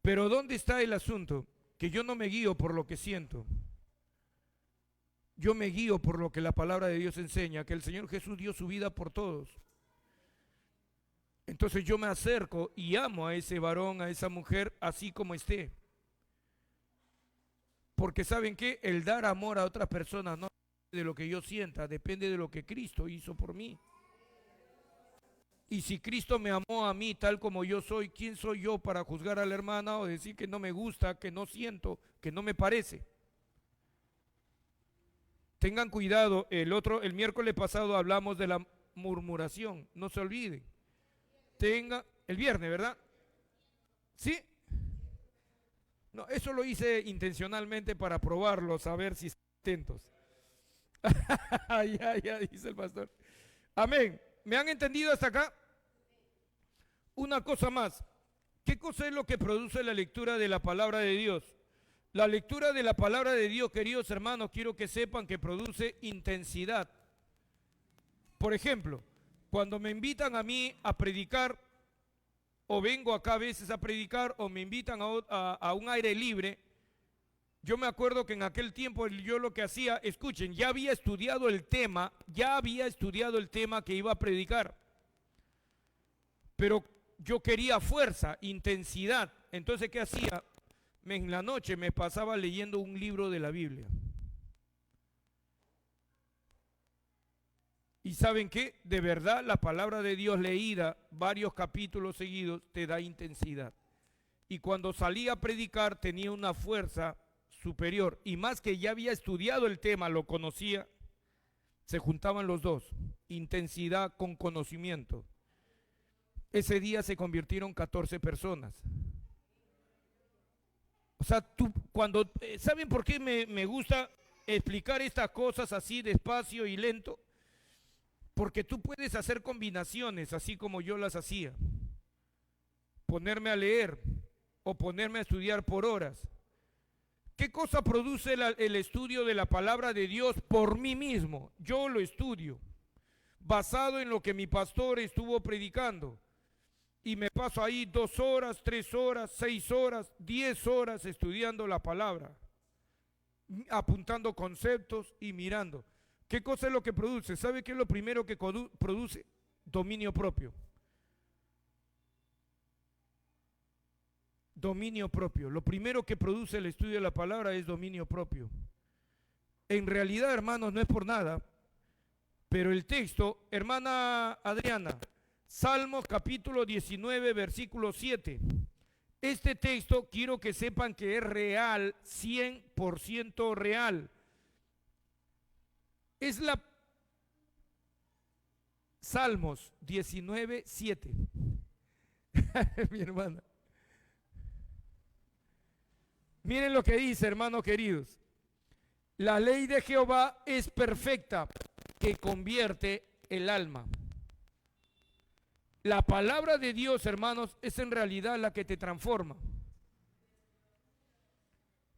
Pero ¿dónde está el asunto? Que yo no me guío por lo que siento. Yo me guío por lo que la palabra de Dios enseña, que el Señor Jesús dio su vida por todos. Entonces yo me acerco y amo a ese varón, a esa mujer, así como esté. Porque ¿saben qué? El dar amor a otras personas no depende de lo que yo sienta, depende de lo que Cristo hizo por mí. Y si Cristo me amó a mí tal como yo soy, ¿quién soy yo para juzgar a la hermana o decir que no me gusta, que no siento, que no me parece? Tengan cuidado, el miércoles pasado hablamos de la murmuración, no se olviden. El viernes, ¿verdad? ¿Sí? No, eso lo hice intencionalmente para probarlos, a ver si están atentos. Ya, dice el pastor. Amén. ¿Me han entendido hasta acá? Una cosa más. ¿Qué cosa es lo que produce la lectura de la palabra de Dios? La lectura de la palabra de Dios, queridos hermanos, quiero que sepan que produce intensidad. Por ejemplo, cuando me invitan a mí a predicar, o vengo acá a veces a predicar, o me invitan a un aire libre, yo me acuerdo que en aquel tiempo yo lo que hacía, escuchen, ya había estudiado el tema que iba a predicar, pero yo quería fuerza, intensidad. Entonces, ¿qué hacía? En la noche me pasaba leyendo un libro de la Biblia. Y ¿saben qué? De verdad la palabra de Dios leída varios capítulos seguidos te da intensidad. Y cuando salía a predicar tenía una fuerza superior. Y más que ya había estudiado el tema, lo conocía, se juntaban los dos, intensidad con conocimiento. Ese día se convirtieron 14 personas. O sea, ¿saben por qué me gusta explicar estas cosas así despacio y lento? Porque tú puedes hacer combinaciones así como yo las hacía. Ponerme a leer o ponerme a estudiar por horas. ¿Qué cosa produce el estudio de la palabra de Dios por mí mismo? Yo lo estudio, basado en lo que mi pastor estuvo predicando. Y me paso ahí 2 horas, 3 horas, 6 horas, 10 horas estudiando la palabra, apuntando conceptos y mirando. ¿Qué cosa es lo que produce? ¿Sabe qué es lo primero que produce? Dominio propio. Dominio propio. Lo primero que produce el estudio de la palabra es dominio propio. En realidad, hermanos, no es por nada, pero el texto, hermana Adriana, Salmos capítulo 19, versículo 7. Este texto quiero que sepan que es real, 100% real. Es la Salmos 19, 7. Mi hermana. Miren lo que dice, hermanos queridos. La ley de Jehová es perfecta, que convierte el alma. La palabra de Dios, hermanos, es en realidad la que te transforma.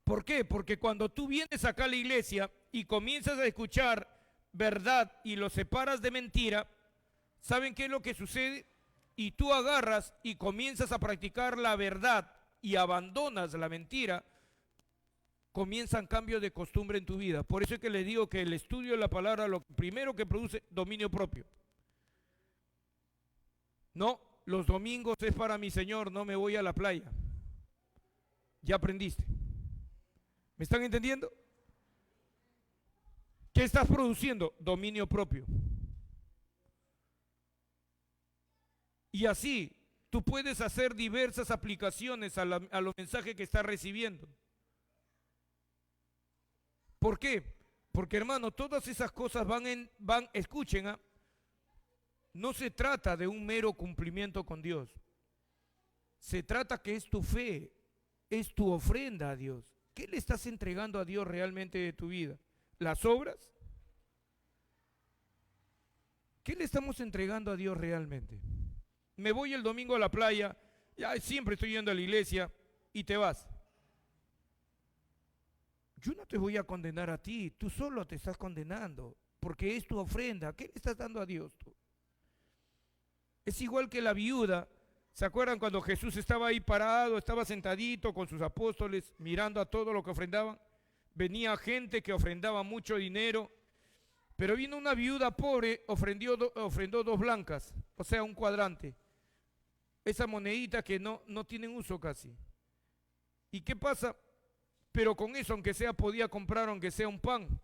¿Por qué? Porque cuando tú vienes acá a la iglesia y comienzas a escuchar verdad y lo separas de mentira, ¿saben qué es lo que sucede? Y tú agarras y comienzas a practicar la verdad y abandonas la mentira, comienzan cambios de costumbre en tu vida. Por eso es que les digo que el estudio de la palabra lo primero que produce dominio propio. No, los domingos es para mi Señor, no me voy a la playa. Ya aprendiste. ¿Me están entendiendo? ¿Qué estás produciendo? Dominio propio. Y así, tú puedes hacer diversas aplicaciones a los mensajes que estás recibiendo. ¿Por qué? Porque, hermano, todas esas cosas escuchen, no se trata de un mero cumplimiento con Dios. Se trata que es tu fe, es tu ofrenda a Dios. ¿Qué le estás entregando a Dios realmente de tu vida? ¿Las obras? ¿Qué le estamos entregando a Dios realmente? Me voy el domingo a la playa, ya siempre estoy yendo a la iglesia y te vas. Yo no te voy a condenar a ti, tú solo te estás condenando, porque es tu ofrenda. ¿Qué le estás dando a Dios tú? Es igual que la viuda. ¿Se acuerdan cuando Jesús estaba ahí parado, estaba sentadito con sus apóstoles, mirando a todo lo que ofrendaban? Venía gente que ofrendaba mucho dinero, pero vino una viuda pobre, ofrendó 2 blancas, o sea, un cuadrante. esa monedita que no tienen uso casi. ¿Y qué pasa? Pero con eso, aunque sea, podía comprar, aunque sea un pan.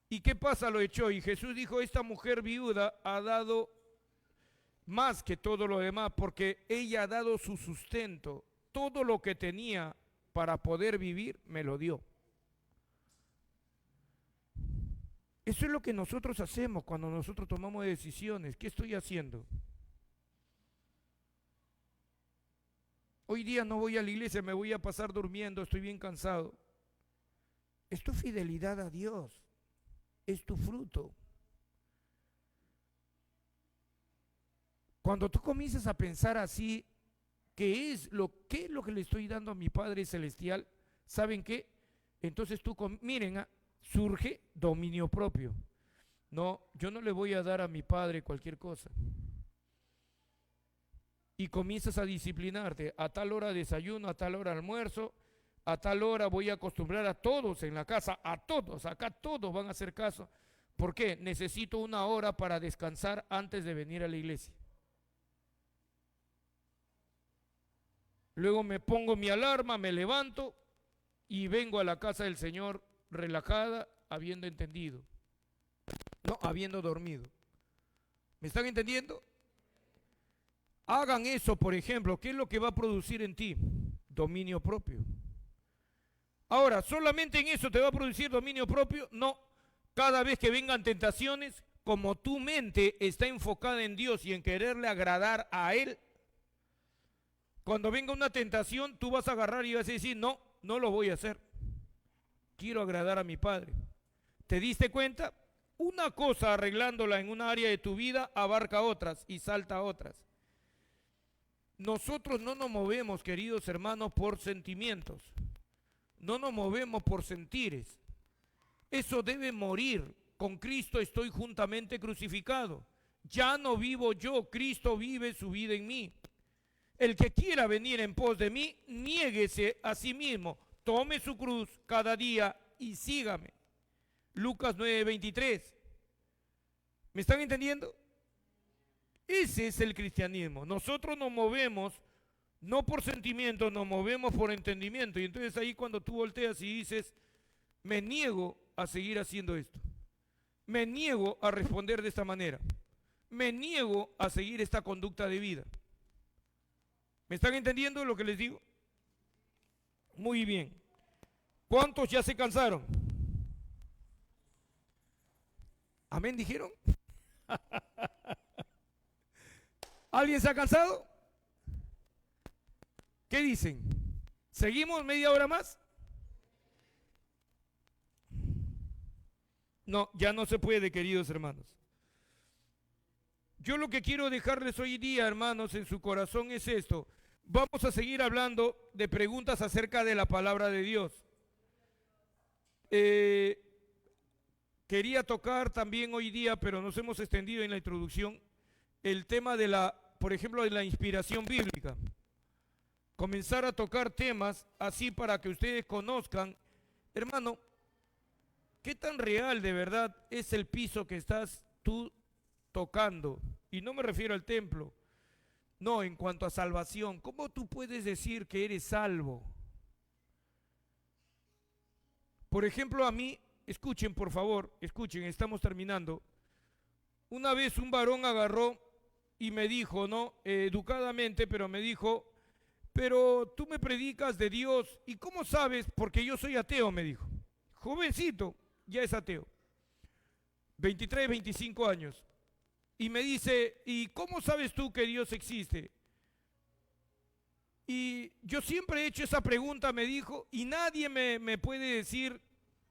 ¿Y qué pasa? Lo echó. Y Jesús dijo, esta mujer viuda ha dado más que todo lo demás, porque ella ha dado su sustento. Todo lo que tenía para poder vivir, me lo dio. Eso es lo que nosotros hacemos cuando nosotros tomamos decisiones. ¿Qué estoy haciendo? Hoy día no voy a la iglesia, me voy a pasar durmiendo, estoy bien cansado. Es tu fidelidad a Dios, es tu fruto. Cuando tú comienzas a pensar así, ¿qué es lo que le estoy dando a mi Padre Celestial? ¿Saben qué? Entonces miren, surge dominio propio. No, yo no le voy a dar a mi Padre cualquier cosa. Y comienzas a disciplinarte. A tal hora desayuno, a tal hora almuerzo, a tal hora voy a acostumbrar a todos en la casa, a todos, acá todos van a hacer caso. ¿Por qué? Necesito una hora para descansar antes de venir a la iglesia. Luego me pongo mi alarma, me levanto y vengo a la casa del Señor relajada, habiendo entendido. No, habiendo dormido. ¿Me están entendiendo? Hagan eso, por ejemplo. ¿Qué es lo que va a producir en ti? Dominio propio. Ahora, ¿solamente en eso te va a producir dominio propio? No. Cada vez que vengan tentaciones, como tu mente está enfocada en Dios y en quererle agradar a Él, cuando venga una tentación, tú vas a agarrar y vas a decir, no, no lo voy a hacer. Quiero agradar a mi Padre. ¿Te diste cuenta? Una cosa arreglándola en una área de tu vida abarca otras y salta a otras. Nosotros no nos movemos, queridos hermanos, por sentimientos. No nos movemos por sentires. Eso debe morir. Con Cristo estoy juntamente crucificado. Ya no vivo yo, Cristo vive su vida en mí. El que quiera venir en pos de mí, niéguese a sí mismo, tome su cruz cada día y sígame. Lucas 9:23. ¿Me están entendiendo? Ese es el cristianismo. Nosotros nos movemos no por sentimientos, nos movemos por entendimiento. Y entonces ahí cuando tú volteas y dices, me niego a seguir haciendo esto. Me niego a responder de esta manera. Me niego a seguir esta conducta de vida. ¿Me están entendiendo lo que les digo? Muy bien. ¿Cuántos ya se cansaron? ¿Amén dijeron? ¿Alguien se ha cansado? ¿Qué dicen? ¿Seguimos media hora más? No, ya no se puede, queridos hermanos. Yo lo que quiero dejarles hoy día, hermanos, en su corazón es esto. Vamos a seguir hablando de preguntas acerca de la palabra de Dios. Quería tocar también hoy día, pero nos hemos extendido en la introducción, el tema de por ejemplo, de la inspiración bíblica. Comenzar a tocar temas así para que ustedes conozcan, hermano, qué tan real de verdad es el piso que estás tú tocando. Y no me refiero al templo. No, en cuanto a salvación, ¿cómo tú puedes decir que eres salvo? Por ejemplo, a mí, escuchen por favor, escuchen, estamos terminando. Una vez un varón agarró y me dijo, ¿no? Educadamente, pero me dijo, pero tú me predicas de Dios, ¿y cómo sabes? Porque yo soy ateo, me dijo. Jovencito, ya es ateo. 23, 25 años. Y me dice, ¿y cómo sabes tú que Dios existe? Y yo siempre he hecho esa pregunta, me dijo, y nadie me puede decir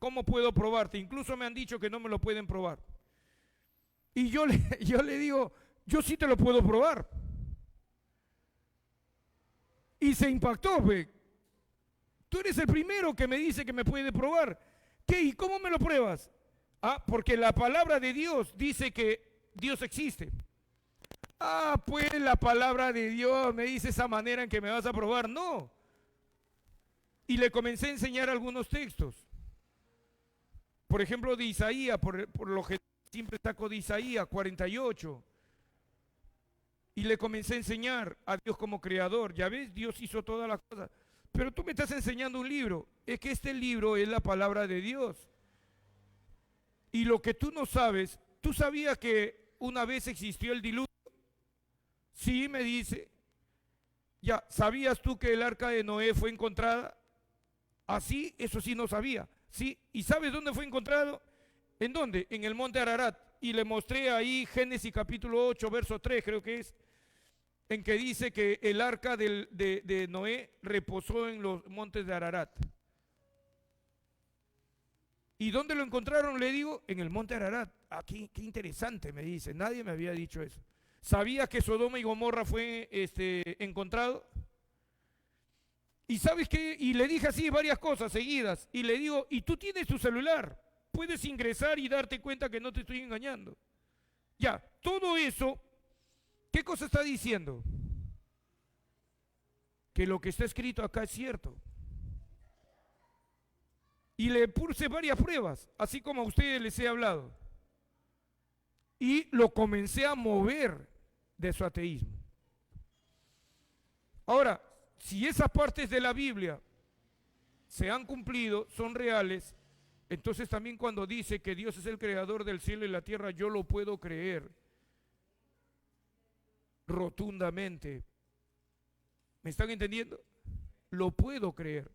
cómo puedo probarte. Incluso me han dicho que no me lo pueden probar. Y yo le digo, yo sí te lo puedo probar. Y se impactó, ve. Tú eres el primero que me dice que me puede probar. ¿Qué? ¿Y cómo me lo pruebas? Ah, porque la palabra de Dios dice que Dios existe. Ah, pues la palabra de Dios me dice esa manera en que me vas a probar. No. Y le comencé a enseñar algunos textos. Por ejemplo, de Isaías, por lo que siempre saco de Isaías 48. Y le comencé a enseñar a Dios como creador. Ya ves, Dios hizo todas las cosas. Pero tú me estás enseñando un libro. Es que este libro es la palabra de Dios. Y lo que tú no sabes, ¿tú sabías que una vez existió el diluvio? Sí, me dice. Ya, ¿sabías tú que el arca de Noé fue encontrada? Así, eso sí no sabía. Sí, ¿y sabes dónde fue encontrado? ¿En dónde? En el monte Ararat. Y le mostré ahí Génesis capítulo 8, verso 3, creo que es, en que dice que el arca de Noé reposó en los montes de Ararat. ¿Y dónde lo encontraron? Le digo, en el monte Ararat. Aquí, qué interesante, me dice. Nadie me había dicho eso. ¿Sabía que Sodoma y Gomorra fue encontrado? Y ¿sabes qué? Y le dije así varias cosas seguidas. Y le digo, y tú tienes tu celular. Puedes ingresar y darte cuenta que no te estoy engañando. Ya, todo eso, ¿qué cosa está diciendo? Que lo que está escrito acá es cierto. Y le puse varias pruebas, así como a ustedes les he hablado. Y lo comencé a mover de su ateísmo. Ahora, si esas partes de la Biblia se han cumplido, son reales, entonces también cuando dice que Dios es el creador del cielo y la tierra, yo lo puedo creer rotundamente. ¿Me están entendiendo? Lo puedo creer.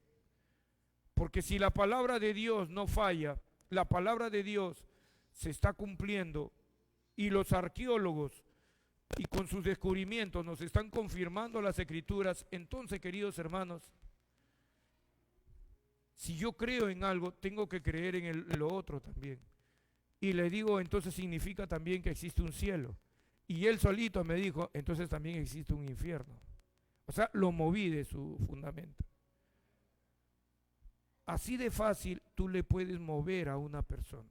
Porque si la palabra de Dios no falla, la palabra de Dios se está cumpliendo y los arqueólogos y con sus descubrimientos nos están confirmando las escrituras, entonces, queridos hermanos, si yo creo en algo, tengo que creer en lo otro también. Y le digo, entonces significa también que existe un cielo. Y él solito me dijo, entonces también existe un infierno. O sea, lo moví de su fundamento. Así de fácil tú le puedes mover a una persona.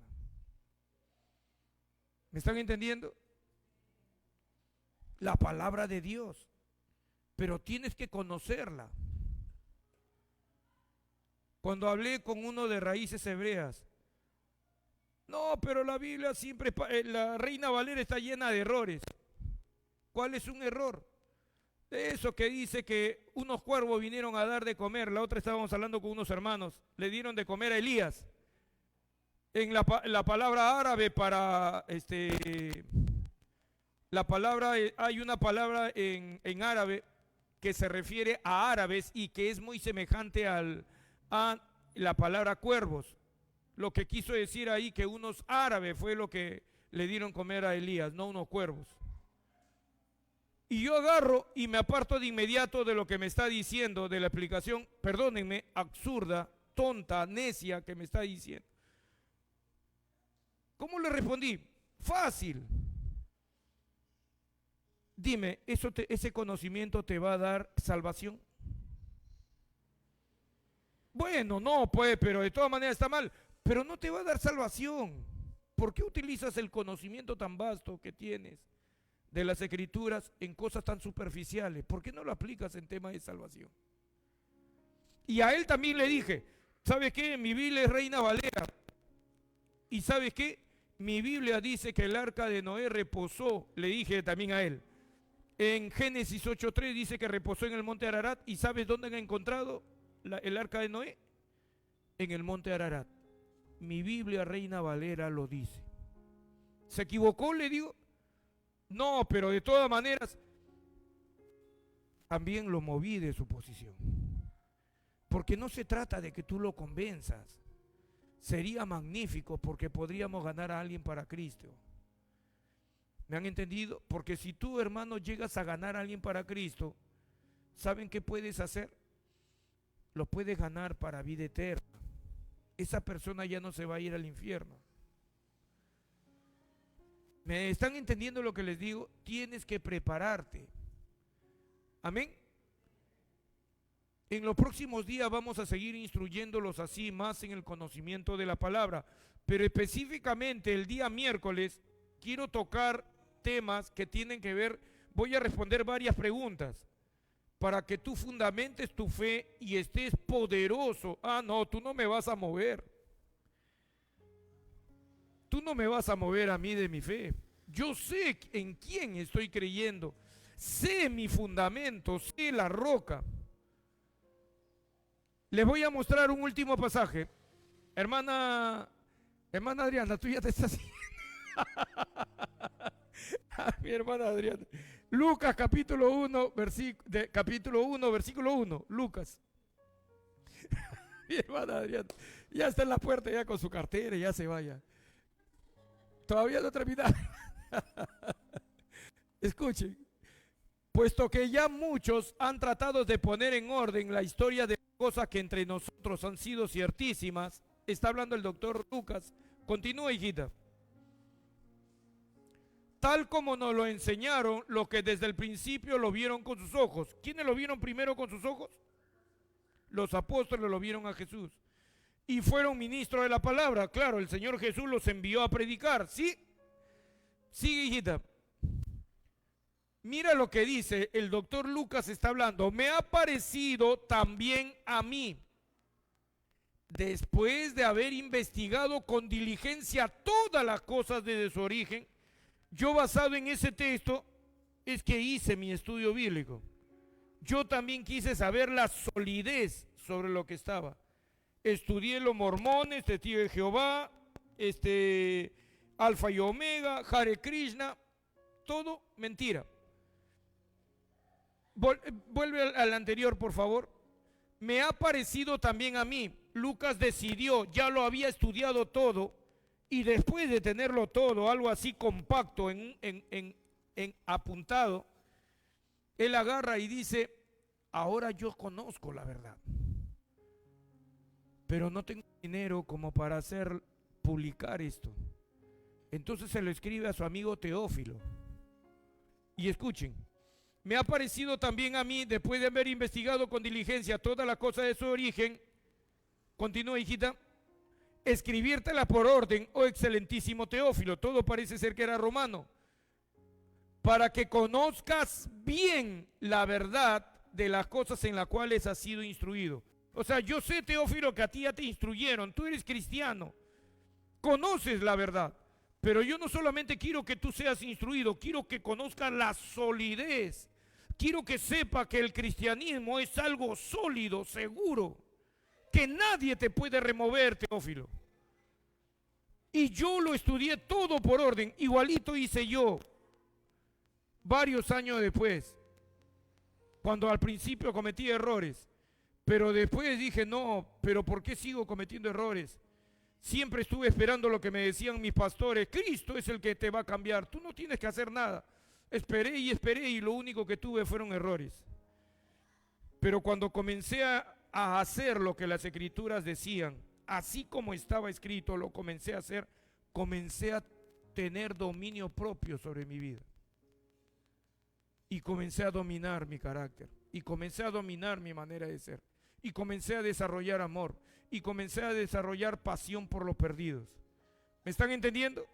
¿Me están entendiendo? La palabra de Dios. Pero tienes que conocerla. Cuando hablé con uno de raíces hebreas, no, pero la Biblia siempre, la Reina Valera está llena de errores. ¿Cuál es un error? Eso que dice que unos cuervos vinieron a dar de comer, la otra estábamos hablando con unos hermanos, le dieron de comer a Elías. En la palabra árabe para, la palabra, hay una palabra en árabe que se refiere a árabes y que es muy semejante a la palabra cuervos. Lo que quiso decir ahí que unos árabes fue lo que le dieron comer a Elías, no unos cuervos. Y yo agarro y me aparto de inmediato de lo que me está diciendo, de la explicación, perdónenme, absurda, tonta, necia que me está diciendo. ¿Cómo le respondí? Fácil. Dime, ¿ese conocimiento te va a dar salvación? Bueno, no, pues, pero de todas maneras está mal. Pero no te va a dar salvación. ¿Por qué utilizas el conocimiento tan vasto que tienes de las escrituras en cosas tan superficiales? ¿Por qué no lo aplicas en temas de salvación? Y a él también le dije, ¿sabes qué? Mi Biblia es Reina Valera. ¿Y sabes qué? Mi Biblia dice que el arca de Noé reposó, le dije también a él. En Génesis 8:3 dice que reposó en el monte Ararat. ¿Y sabes dónde han encontrado el arca de Noé? En el monte Ararat. Mi Biblia Reina Valera lo dice. ¿Se equivocó? Le digo. No, pero de todas maneras, también lo moví de su posición. Porque no se trata de que tú lo convenzas. Sería magnífico porque podríamos ganar a alguien para Cristo. ¿Me han entendido? Porque si tú, hermano, llegas a ganar a alguien para Cristo, ¿saben qué puedes hacer? Lo puedes ganar para vida eterna. Esa persona ya no se va a ir al infierno. ¿Me están entendiendo lo que les digo? Tienes que prepararte. Amén. En los próximos días vamos a seguir instruyéndolos así más en el conocimiento de la palabra. Pero específicamente el día miércoles quiero tocar temas que tienen que ver, voy a responder varias preguntas para que tú fundamentes tu fe y estés poderoso. Ah, no, tú no me vas a mover. Tú no me vas a mover a mí de mi fe. Yo sé en quién estoy creyendo. sé mi fundamento, sé la roca. Les voy a mostrar un último pasaje. Hermana Adriana, tú ya te estás... Mi hermana Adriana. Lucas capítulo 1, versículo 1. Lucas. Mi hermana Adriana. Ya está en la puerta ya con su cartera, ya se vaya. Todavía no termina. Escuchen. Puesto que ya muchos han tratado de poner en orden la historia de cosas que entre nosotros han sido ciertísimas, está hablando el doctor Lucas. Continúa, hijita. Tal como nos lo enseñaron los que desde el principio lo vieron con sus ojos. ¿Quiénes lo vieron primero con sus ojos? Los apóstoles lo vieron a Jesús. Y fueron ministros de la palabra. Claro, el Señor Jesús los envió a predicar. ¿Sí? Sí, hijita. Mira lo que dice el doctor Lucas, está hablando. Me ha parecido también a mí, después de haber investigado con diligencia todas las cosas desde su origen, yo basado en ese texto es que hice mi estudio bíblico. Yo también quise saber la solidez sobre lo que estaba. Estudié los mormones, testigos de Jehová, Alfa y Omega, Hare Krishna, todo mentira. Vuelve al anterior, por favor. Me ha parecido también a mí. Lucas decidió, ya lo había estudiado todo, y después de tenerlo todo, algo así compacto, en apuntado, él agarra y dice, ahora yo conozco la verdad, pero no tengo dinero como para publicar esto. Entonces se lo escribe a su amigo Teófilo. Y escuchen, me ha parecido también a mí, después de haber investigado con diligencia toda la cosa de su origen, continúa, hijita, escribírtela por orden, oh excelentísimo Teófilo, todo parece ser que era romano, para que conozcas bien la verdad de las cosas en las cuales has sido instruido. O sea, yo sé, Teófilo, que a ti ya te instruyeron, tú eres cristiano, conoces la verdad, pero yo no solamente quiero que tú seas instruido, quiero que conozcas la solidez, quiero que sepa que el cristianismo es algo sólido, seguro, que nadie te puede remover, Teófilo. Y yo lo estudié todo por orden, igualito hice yo, varios años después, cuando al principio cometí errores, pero después dije, no, pero ¿por qué sigo cometiendo errores? Siempre estuve esperando lo que me decían mis pastores, Cristo es el que te va a cambiar, tú no tienes que hacer nada. Esperé y lo único que tuve fueron errores. Pero cuando comencé a hacer lo que las escrituras decían, así como estaba escrito, lo comencé a hacer, comencé a tener dominio propio sobre mi vida. Y comencé a dominar mi carácter, y comencé a dominar mi manera de ser, y comencé a desarrollar amor, y comencé a desarrollar pasión por los perdidos. ¿Me están entendiendo?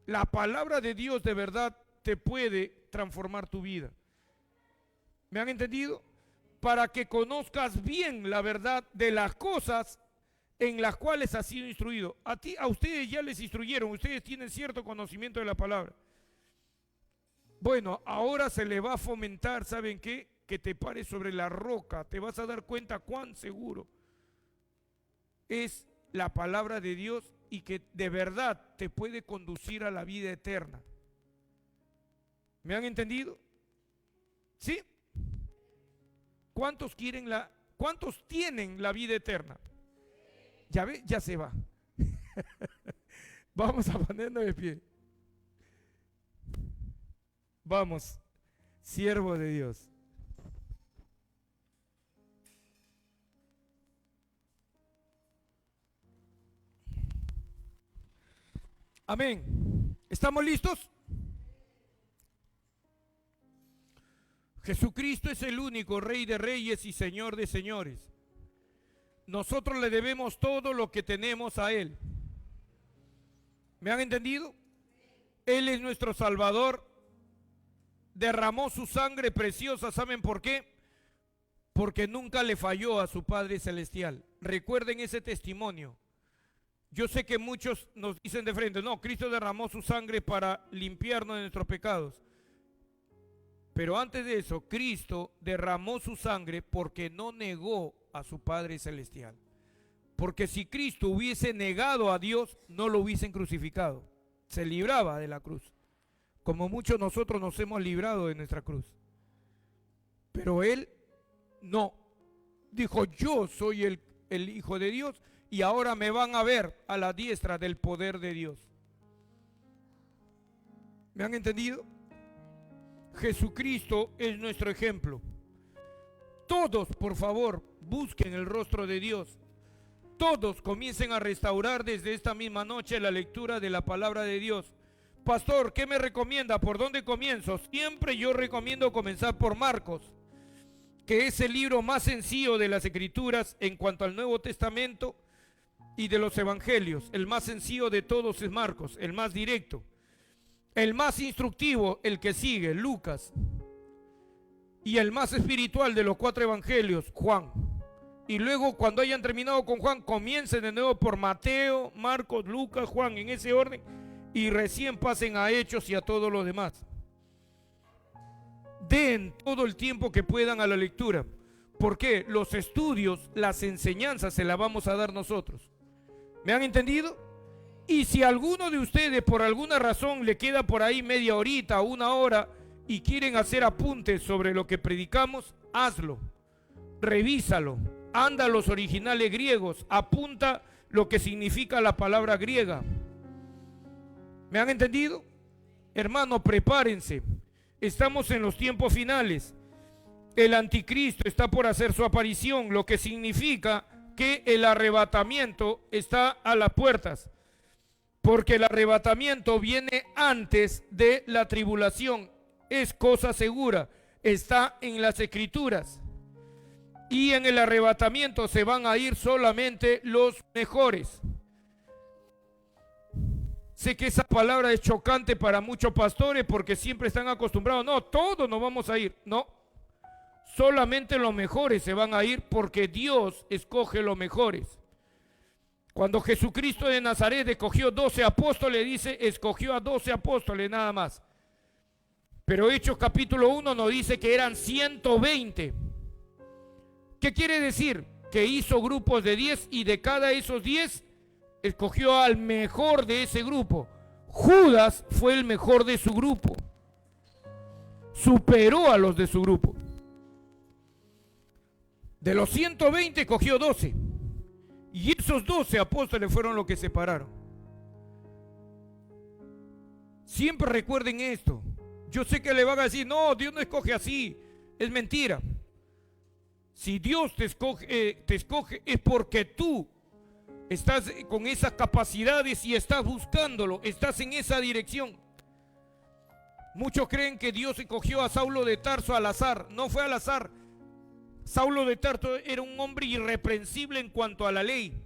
La palabra de Dios de verdad te puede transformar tu vida. ¿Me han entendido? Para que conozcas bien la verdad de las cosas en las cuales has sido instruido. A ustedes ya les instruyeron, ustedes tienen cierto conocimiento de la palabra. Bueno, ahora se le va a fomentar, ¿saben qué? Que te pares sobre la roca, te vas a dar cuenta cuán seguro es la palabra de Dios y que de verdad te puede conducir a la vida eterna. ¿Me han entendido? ¿Sí? ¿Cuántos tienen la vida eterna? Ya ve, ya se va. Vamos a ponernos de pie. Vamos, siervo de Dios. Amén. ¿Estamos listos? Jesucristo es el único Rey de Reyes y Señor de Señores. Nosotros le debemos todo lo que tenemos a Él. ¿Me han entendido? Él es nuestro Salvador. Derramó su sangre preciosa. ¿Saben por qué? Porque nunca le falló a su Padre Celestial. Recuerden ese testimonio. Yo sé que muchos nos dicen de frente, no, Cristo derramó su sangre para limpiarnos de nuestros pecados. Pero antes de eso, Cristo derramó su sangre porque no negó a su Padre Celestial. Porque si Cristo hubiese negado a Dios, no lo hubiesen crucificado. Se libraba de la cruz. Como muchos nosotros nos hemos librado de nuestra cruz. Pero Él no. Dijo, yo soy el Hijo de Dios y ahora me van a ver a la diestra del poder de Dios. ¿Me han entendido? Jesucristo es nuestro ejemplo. Todos, por favor, busquen el rostro de Dios. Todos comiencen a restaurar desde esta misma noche la lectura de la palabra de Dios. Pastor, ¿qué me recomienda? ¿Por dónde comienzo? Siempre yo recomiendo comenzar por Marcos, que es el libro más sencillo de las Escrituras en cuanto al Nuevo Testamento y de los Evangelios. El más sencillo de todos es Marcos, el más directo. El más instructivo, el que sigue, Lucas. Y el más espiritual de los 4 evangelios, Juan. Y luego, cuando hayan terminado con Juan, comiencen de nuevo por Mateo, Marcos, Lucas, Juan, en ese orden. Y recién pasen a Hechos y a todos los demás. Den todo el tiempo que puedan a la lectura. Porque los estudios, las enseñanzas, se las vamos a dar nosotros. ¿Me han entendido? Y si alguno de ustedes por alguna razón le queda por ahí media horita, 1 hora y quieren hacer apuntes sobre lo que predicamos, hazlo, revísalo, anda a los originales griegos, apunta lo que significa la palabra griega. ¿Me han entendido? Hermano, prepárense, estamos en los tiempos finales, el anticristo está por hacer su aparición, lo que significa que el arrebatamiento está a las puertas. Porque el arrebatamiento viene antes de la tribulación. Es cosa segura. Está en las Escrituras. Y en el arrebatamiento se van a ir solamente los mejores. Sé que esa palabra es chocante para muchos pastores porque siempre están acostumbrados. No, todos nos vamos a ir. No. Solamente los mejores se van a ir porque Dios escoge los mejores. Cuando Jesucristo de Nazaret escogió 12 apóstoles, dice, escogió a 12 apóstoles nada más. Pero Hechos capítulo 1 nos dice que eran 120. ¿Qué quiere decir? Que hizo grupos de 10 y de cada esos 10 escogió al mejor de ese grupo. Judas fue el mejor de su grupo. Superó a los de su grupo. De los 120 escogió 12. Y esos 12 apóstoles fueron los que separaron. Siempre recuerden esto. Yo sé que le van a decir, no, Dios no escoge así. Es mentira. Si Dios te escoge es porque tú estás con esas capacidades y estás buscándolo, estás en esa dirección. Muchos creen que Dios escogió a Saulo de Tarso al azar. No fue al azar. Saulo de Tarso era un hombre irreprensible en cuanto a la ley.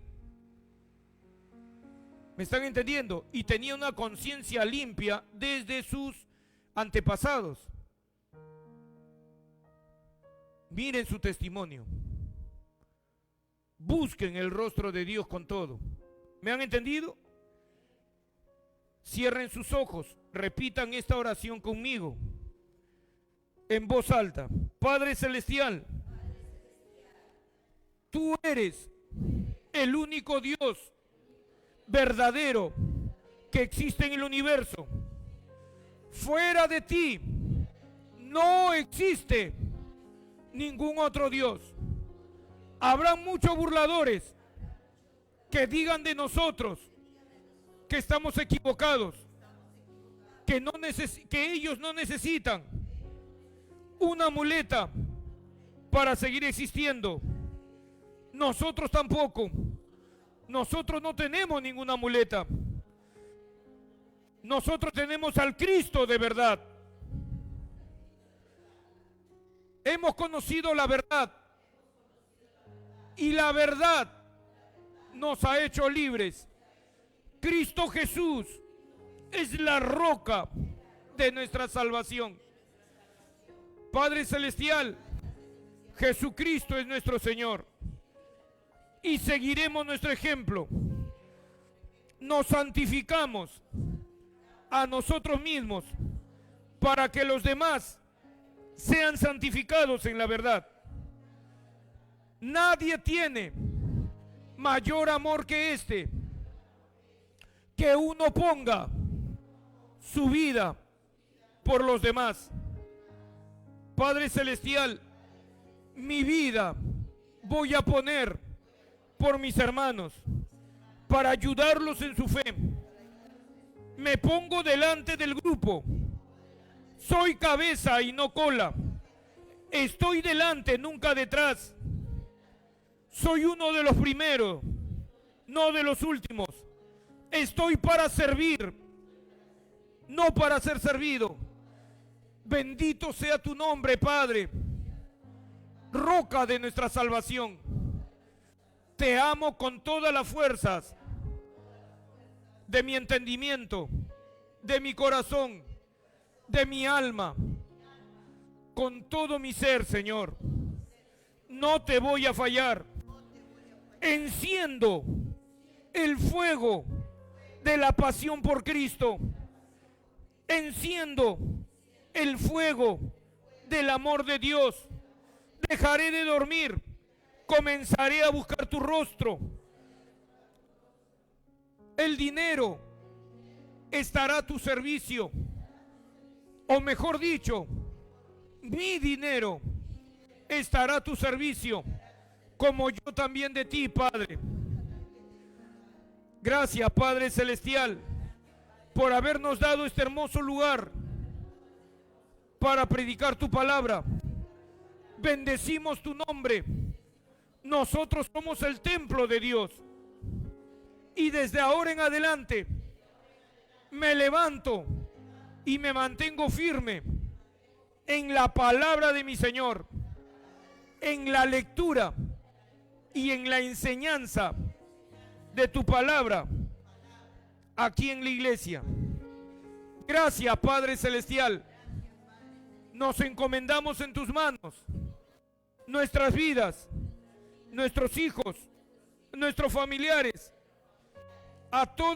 ¿Me están entendiendo? Y tenía una conciencia limpia desde sus antepasados. Miren su testimonio. Busquen el rostro de Dios con todo. ¿Me han entendido? Cierren sus ojos, repitan esta oración conmigo en voz alta. Padre Celestial, tú eres el único Dios verdadero que existe en el universo. Fuera de ti no existe ningún otro Dios. Habrá muchos burladores que digan de nosotros que estamos equivocados, que ellos no necesitan una muleta para seguir existiendo. Nosotros tampoco. Nosotros no tenemos ninguna muleta. Nosotros tenemos al Cristo de verdad. Hemos conocido la verdad. Y la verdad nos ha hecho libres. Cristo Jesús es la roca de nuestra salvación. Padre Celestial, Jesucristo es nuestro Señor. Y seguiremos nuestro ejemplo. Nos santificamos a nosotros mismos para que los demás sean santificados en la verdad. Nadie tiene mayor amor que este, que uno ponga su vida por los demás. Padre Celestial, mi vida voy a poner por mis hermanos, para ayudarlos en su fe. Me pongo delante del grupo. Soy cabeza y no cola. Estoy delante, nunca detrás. Soy uno de los primeros, no de los últimos. Estoy para servir, no para ser servido. Bendito sea tu nombre, Padre, roca de nuestra salvación. Te amo con todas las fuerzas de mi entendimiento, de mi corazón, de mi alma, con todo mi ser, Señor. No te voy a fallar. Enciendo el fuego de la pasión por Cristo. Enciendo el fuego del amor de Dios. Dejaré de dormir. Comenzaré a buscar tu rostro. El dinero estará a tu servicio. O mejor dicho, mi dinero estará a tu servicio, como yo también de ti, Padre. Gracias, Padre Celestial, por habernos dado este hermoso lugar para predicar tu palabra. Bendecimos tu nombre. Nosotros somos el templo de Dios. Y desde ahora en adelante me levanto y me mantengo firme en la palabra de mi Señor, en la lectura y en la enseñanza de tu palabra aquí en la iglesia. Gracias, Padre Celestial. Nos encomendamos en tus manos nuestras vidas, nuestros hijos, nuestros familiares,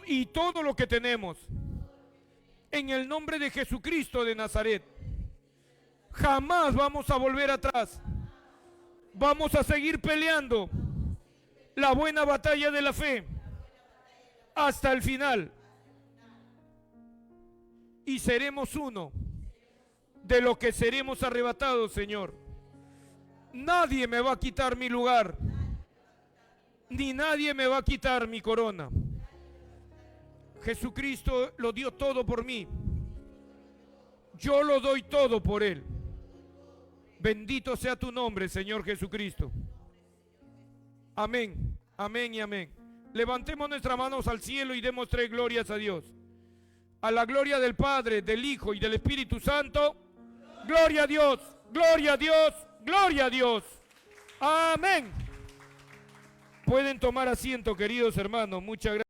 y todo lo que tenemos. En el nombre de Jesucristo de Nazaret. Jamás vamos a volver atrás. Vamos a seguir peleando la buena batalla de la fe hasta el final. Y seremos uno de los que seremos arrebatados, Señor. Nadie me va a quitar mi lugar, ni nadie me va a quitar mi corona. Jesucristo lo dio todo por mí. Yo lo doy todo por Él. Bendito sea tu nombre, Señor Jesucristo. Amén, amén y amén. Levantemos nuestras manos al cielo y demos 3 glorias a Dios. A la gloria del Padre, del Hijo y del Espíritu Santo. Gloria a Dios, gloria a Dios, gloria a Dios. Amén. Pueden tomar asiento, queridos hermanos. Muchas gracias.